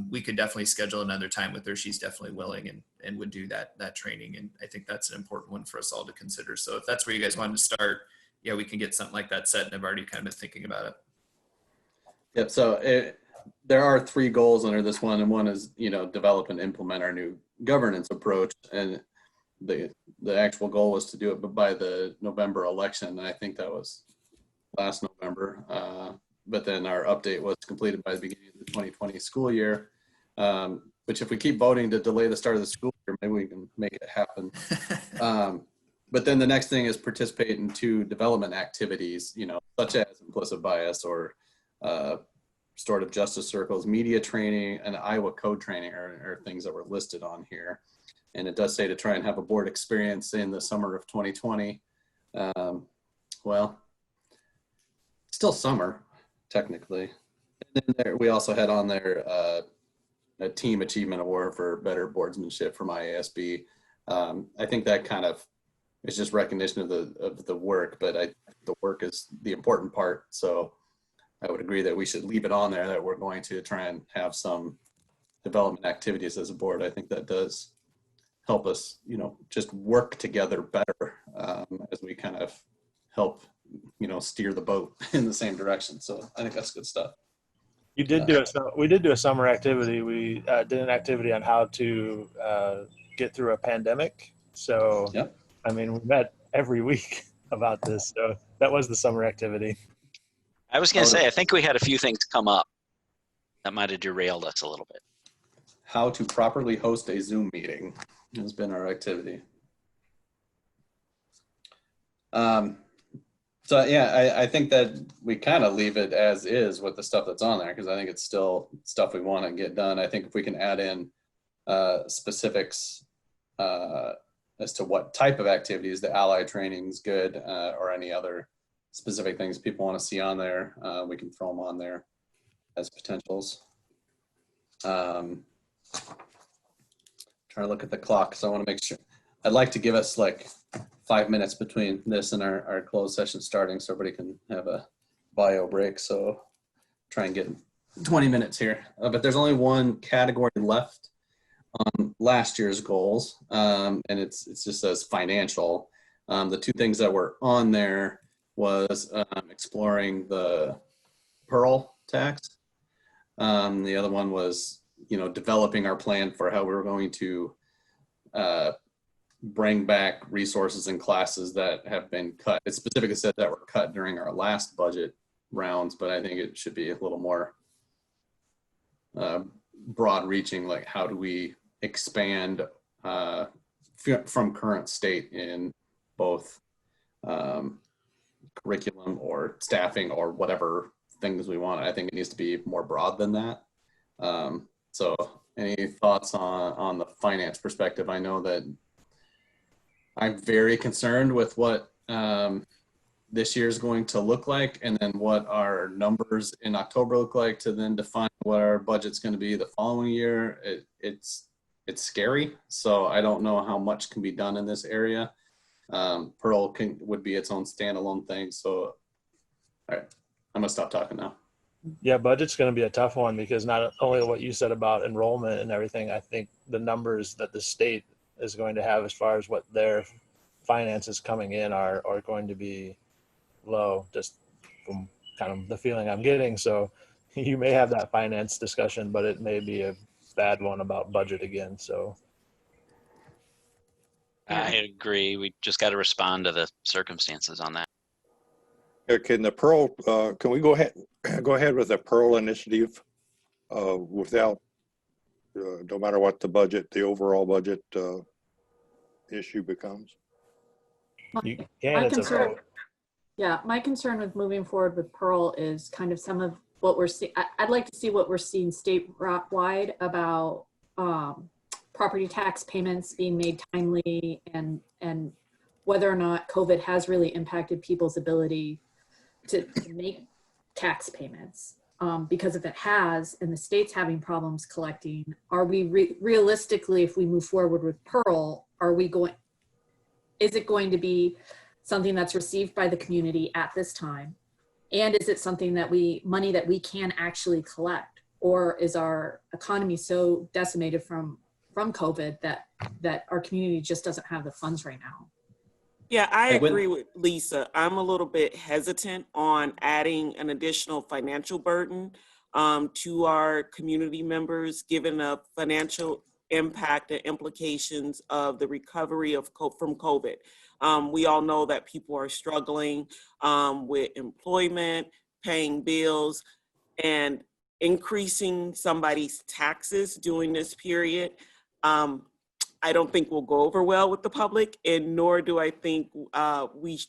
H: we could definitely schedule another time with her. She's definitely willing and would do that training, and I think that's an important one for us all to consider. So if that's where you guys wanted to start, yeah, we can get something like that set, and I've already kind of been thinking about it.
A: Yep. So there are 3 goals under this one, and one is, develop and implement our new governance approach. And the actual goal was to do it by the November election. And I think that was last November. But then our update was completed by the beginning of the 2020 school year. Which if we keep voting to delay the start of the school here. Maybe we can make it happen. But then the next thing is participate in 2 development activities, such as implicit bias or restorative justice circles, media training, and Iowa code training are things that were listed on here. And it does say to try and have a board experience in the summer of 2020. Well, still summer, technically. And then we also had on there a team achievement award for better boardsmanship from IASB. I think that kind of is just recognition of the work, but the work is the important part. So I would agree that we should leave it on there, that we're going to try and have some development activities as a board. I think that does help us, just work together better as we kind of help, steer the boat in the same direction. So I think that's good stuff.
D: We did do a summer activity. We did an activity on how to get through a pandemic. So,
A: yep.
D: I mean, we met every week about this. So that was the summer activity.
F: I was going to say, I think we had a few things come up that might have derailed us a little bit.
A: How to properly host a Zoom meeting has been our activity. So yeah, I think that we kind of leave it as is with the stuff that's on there, because I think it's still stuff we want to get done. I think if we can add in specifics as to what type of activities, the ally training is good, or any other specific things people want to see on there, we can throw them on there as potentials. Trying to look at the clock, so I want to make sure. I'd like to give us like 5 minutes between this and our closed session starting, so everybody can have a bio break. So try and get 20 minutes here. But there's only one category left on last year's goals, and it just says financial. The 2 things that were on there was exploring the Pearl tax. The other one was, developing our plan for how we were going to bring back resources and classes that have been cut. It specifically said that were cut during our last budget rounds, but I think it should be a little more broad reaching, like how do we expand from current state in both curriculum or staffing or whatever things we want. I think it needs to be more broad than that. So any thoughts on the finance perspective? I know that I'm very concerned with what this year is going to look like, and then what our numbers in October look like, to then define what our budget's going to be the following year. It's scary. So I don't know how much can be done in this area. Pearl would be its own standalone thing. So, all right, I'm gonna stop talking now.
D: Yeah, budget's going to be a tough one, because not only what you said about enrollment and everything, I think the numbers that the state is going to have as far as what their finances coming in are going to be low, just from kind of the feeling I'm getting. So you may have that finance discussion, but it may be a bad one about budget again. So
F: I agree. We just got to respond to the circumstances on that.
G: Can the Pearl, can we go ahead with the Pearl initiative without, no matter what the overall budget issue becomes?
D: you can, it's a vote.
E: Yeah, my concern with moving forward with Pearl is kind of some of what we're seeing. I'd like to see what we're seeing statewide about property tax payments being made timely, and whether or not COVID has really impacted people's ability to make tax payments. Because if it has, and the state's having problems collecting, are we realistically, if we move forward with Pearl, is it going to be something that's received by the community at this time? And is it something money that we can actually collect? Or is our economy so decimated from COVID that our community just doesn't have the funds right now?
B: Yeah, I agree with Lisa. I'm a little bit hesitant on adding an additional financial burden to our community members, given the financial impact and implications of the recovery from COVID. We all know that people are struggling with employment, paying bills, and increasing somebody's taxes during this period. I don't think will go over well with the public, and nor do I think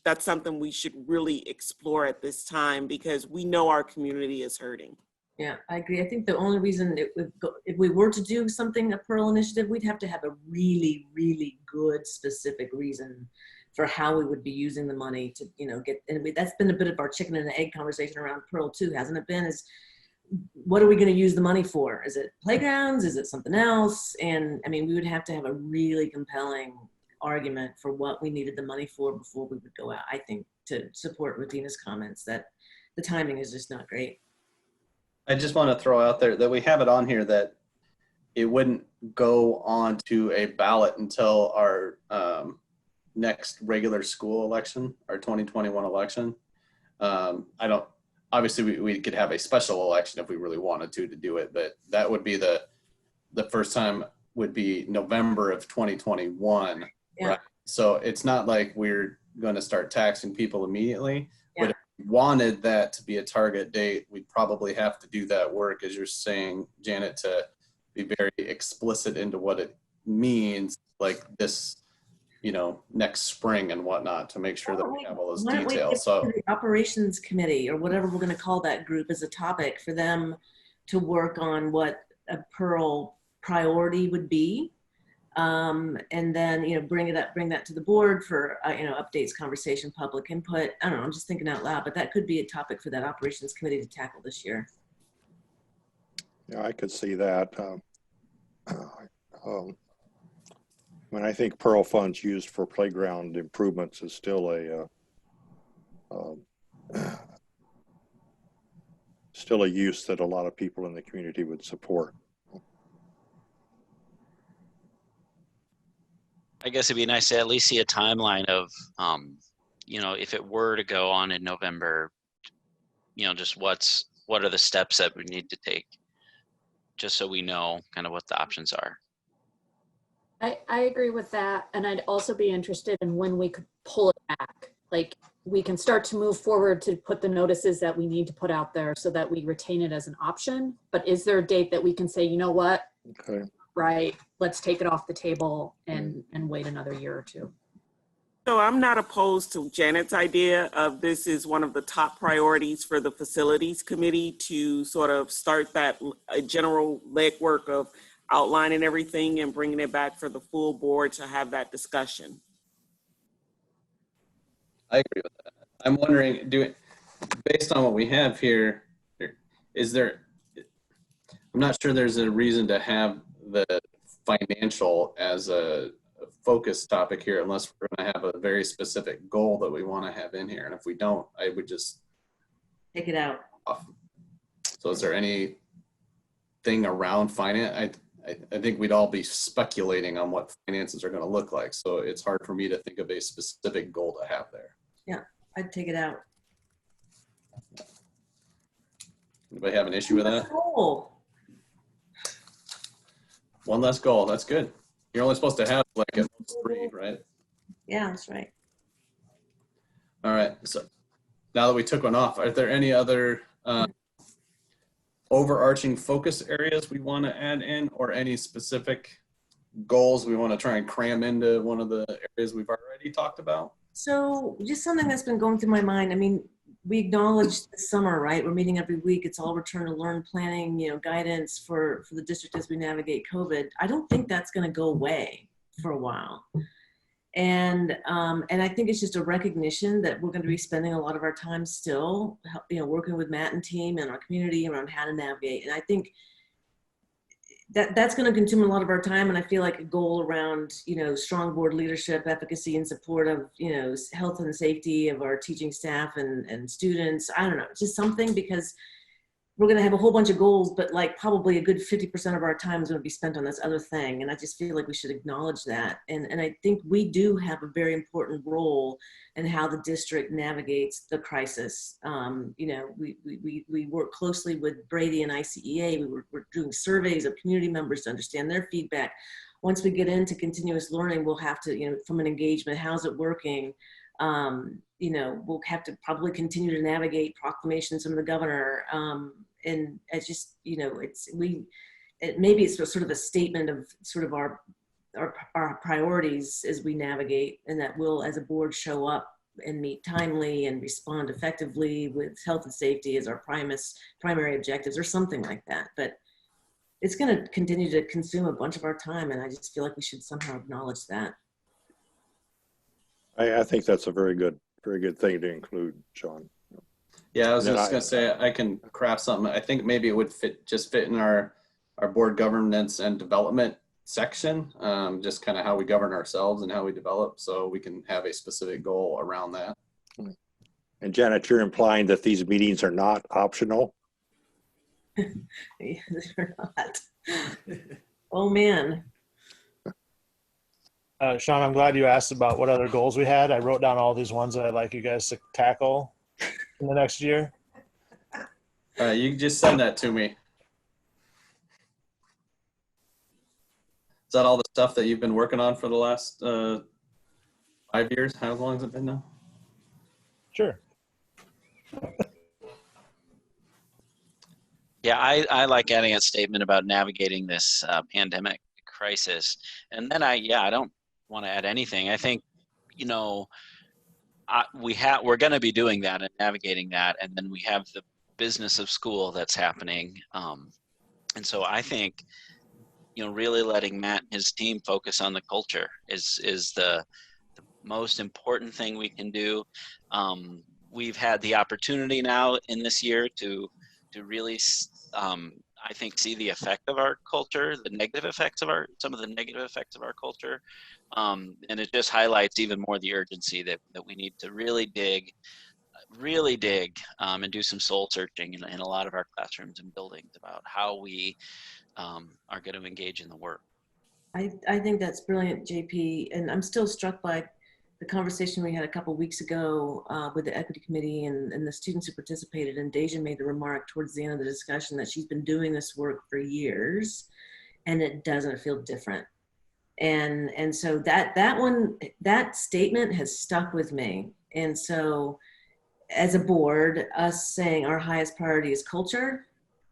B: that's something we should really explore at this time, because we know our community is hurting.
C: Yeah, I agree. I think the only reason if we were to do something, a Pearl initiative, we'd have to have a really, really good specific reason for how we would be using the money to, get, and that's been a bit of our chicken and egg conversation around Pearl too, hasn't it been? Is what are we going to use the money for? Is it playgrounds? Is it something else? And I mean, we would have to have a really compelling argument for what we needed the money for before we would go out, I think, to support Rutina's comments that the timing is just not great.
A: I just want to throw out there that we have it on here that it wouldn't go on to a ballot until our next regular school election, our 2021 election. Obviously we could have a special election if we really wanted to do it, but that would be the first time would be November of 2021.
C: Yeah.
A: Right? So it's not like we're going to start taxing people immediately,
C: Yeah.
A: but if we wanted that to be a target date, we'd probably have to do that work, as you're saying, Janet, to be very explicit into what it means, like this, next spring and whatnot, to make sure that we have all those
C: Why don't we
A: details.
C: give
A: So
C: the operations committee, or whatever we're going to call that group, as a topic for them to work on what a Pearl priority would be, and then bring that to the board for updates, conversation, public input. I don't know, I'm just thinking out loud, but that could be a topic for that operations committee to tackle this year.
G: Yeah, I could see that. I think Pearl funds used for playground improvements is still a use that a lot of people in the community would support.
F: I guess it'd be nice to at least see a timeline of, if it were to go on in November, just what are the steps that we need to take, just so we know kind of what the options are.
E: I agree with that. And I'd also be interested in when we could pull it back. Like, we can start to move forward to put the notices that we need to put out there so that we retain it as an option. But is there a date that we can say, you know what?
G: Okay.
E: Right, let's take it off the table and wait another year or two.
B: So I'm not opposed to Janet's idea of this is one of the top priorities for the facilities committee to sort of start that general legwork of outlining everything and bringing it back for the full board to have that discussion.
A: I agree with that. I'm wondering, based on what we have here, I'm not sure there's a reason to have the financial as a focus topic here, unless we're going to have a very specific goal that we want to have in here. And if we don't, I would just
C: Take it out.
A: off. So is there anything around finance? I think we'd all be speculating on what finances are going to look like. So it's hard for me to think of a specific goal to have there.
C: Yeah, I'd take it out.
A: Anybody have an issue with that?
C: Cool.
A: One less goal. That's good. You're only supposed to have like at most 3, right?
C: Yeah, that's right.
A: All right. So now that we took one off, are there any other overarching focus areas we want to add in, or any specific goals we want to try and cram into one of the areas we've already talked about?
C: So just something that's been going through my mind. I mean, we acknowledge the summer, right? We're meeting every week. It's all return to learn planning, guidance for the district as we navigate COVID. I don't think that's going to go away for a while. And I think it's just a recognition that we're going to be spending a lot of our time still, working with Matt and team and our community around how to navigate. And I think that's going to consume a lot of our time. And I feel like a goal around, strong board leadership, efficacy, and support of, health and safety of our teaching staff and students. I don't know, just something, because we're going to have a whole bunch of goals, but like probably a good 50% of our time is going to be spent on this other thing. And I just feel like we should acknowledge that. And I think we do have a very important role in how the district navigates the crisis. We work closely with Brady and ICEA. We're doing surveys of community members to understand their feedback. Once we get into continuous learning, we'll have to, from an engagement, how's it working? We'll have to probably continue to navigate proclamations from the governor. And it's just, maybe it's sort of a statement of sort of our our priorities as we navigate, and that we'll, as a board, show up and meet timely and respond effectively with health and safety as our primary objectives or something like that. But it's going to continue to consume a bunch of our time, and I just feel like we should somehow acknowledge that.
G: I think that's a very good thing to include, Sean.
A: Yeah, I was
G: And then
A: just gonna say I can craft something. I think maybe it would fit in our board governance and development section, just kind of how we govern ourselves and how we develop, so we can have a specific goal around that.
G: And Janet, you're implying that these meetings are not optional?
C: They're not. Oh man.
D: Sean, I'm glad you asked about what other goals we had. I wrote down all these ones that I'd like you guys to tackle in the next year.
A: You can just send that to me. Is that all the stuff that you've been working on for the last 5 years? How long has it been now?
D: Sure.
F: Yeah, I like adding a statement about navigating this pandemic crisis. And then I don't want to add anything. I think, we're going to be doing that and navigating that. And then we have the business of school that's happening. And so I think, really letting Matt and his team focus on the culture is the most important thing we can do. We've had the opportunity now in this year to really, I think, see the effect of our culture, some of the negative effects of our culture. And it just highlights even more the urgency that we need to really dig and do some soul searching in a lot of our classrooms and buildings about how we are going to engage in the work.
C: I think that's brilliant, JP. And I'm still struck by the conversation we had a couple weeks ago with the equity committee and the students who participated. And Deja made the remark towards the end of the discussion that she's been doing this work for years and it doesn't feel different. And so that statement has stuck with me. And so as a board, us saying our highest priority is culture,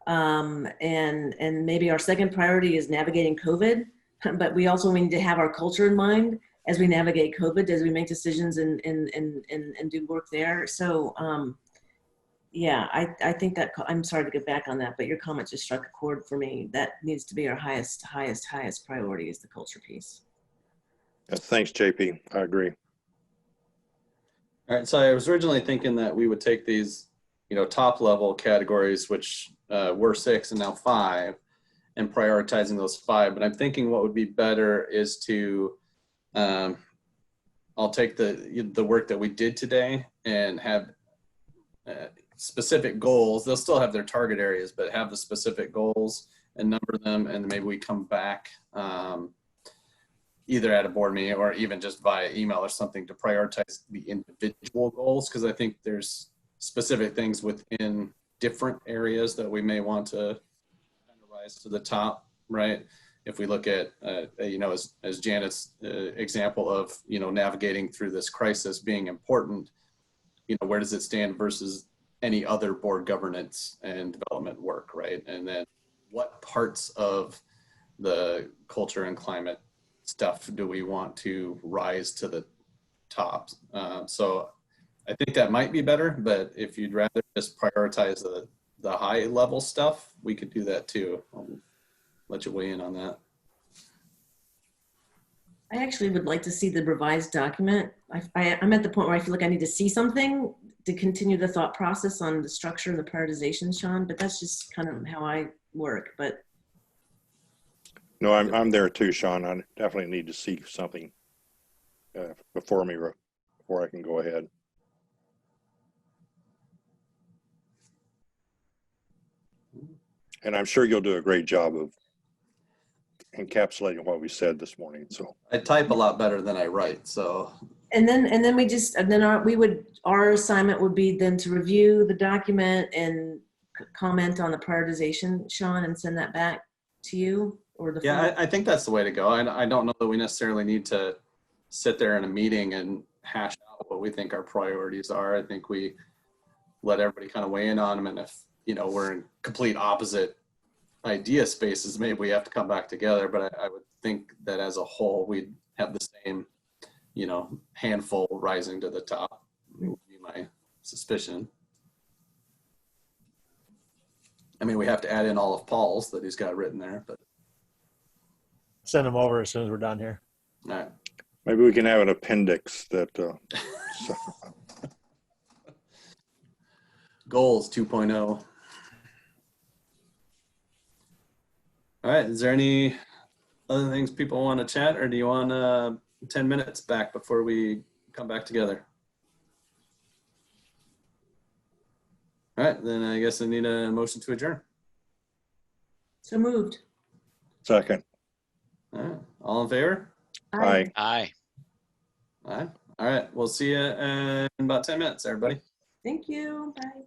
C: and maybe our second priority is navigating COVID, but we also need to have our culture in mind as we navigate COVID, as we make decisions and do work there. So yeah, I think that, I'm sorry to get back on that, but your comment just struck a chord for me. That needs to be our highest priority, is the culture piece.
G: Thanks, JP. I agree.
A: All right, so I was originally thinking that we would take these, top level categories, which were 6 and now 5, and prioritizing those 5. But I'm thinking what would be better is to, I'll take the work that we did today and have specific goals. They'll still have their target areas, but have the specific goals and number them, and maybe we come back either at a board meeting or even just via email or something to prioritize the individual goals, because I think there's specific things within different areas that we may want to rise to the top, right? If we look at, as Janet's example of, navigating through this crisis being important, where does it stand versus any other board governance and development work, right? And then what parts of the culture and climate stuff do we want to rise to the top? So I think that might be better, but if you'd rather just prioritize the high level stuff, we could do that too. I'll let you weigh in on that.
C: I actually would like to see the revised document. I'm at the point where I feel like I need to see something to continue the thought process on the structure and the prioritization, Sean, but that's just kind of how I work. But
G: No, I'm there too, Sean. I definitely need to see something before I can go ahead. And I'm sure you'll do a great job of encapsulating what we said this morning. So
A: I type a lot better than I write, so.
C: and then our assignment would be then to review the document and comment on the prioritization, Sean, and send that back to you.
A: Yeah, I think that's the way to go. I don't know that we necessarily need to sit there in a meeting and hash out what we think our priorities are. I think we let everybody kind of weigh in on them. And if, we're in complete opposite idea spaces, maybe we have to come back together. But I would think that as a whole, we'd have the same, handful rising to the top, would be my suspicion. I mean, we have to add in all of Paul's that he's got written there, but
D: Send them over as soon as we're done here.
A: all right.
G: Maybe we can have an appendix that,
A: Goals 2.0. All right, is there any other things people want to chat, or do you want 10 minutes back before we come back together? All right, then I guess I need a motion to adjourn.
C: So moved.
G: second.
A: All right, all in favor?
G: Aye.
F: Aye.
A: All right, we'll see you in about 10 minutes, everybody.
C: Thank you. Bye.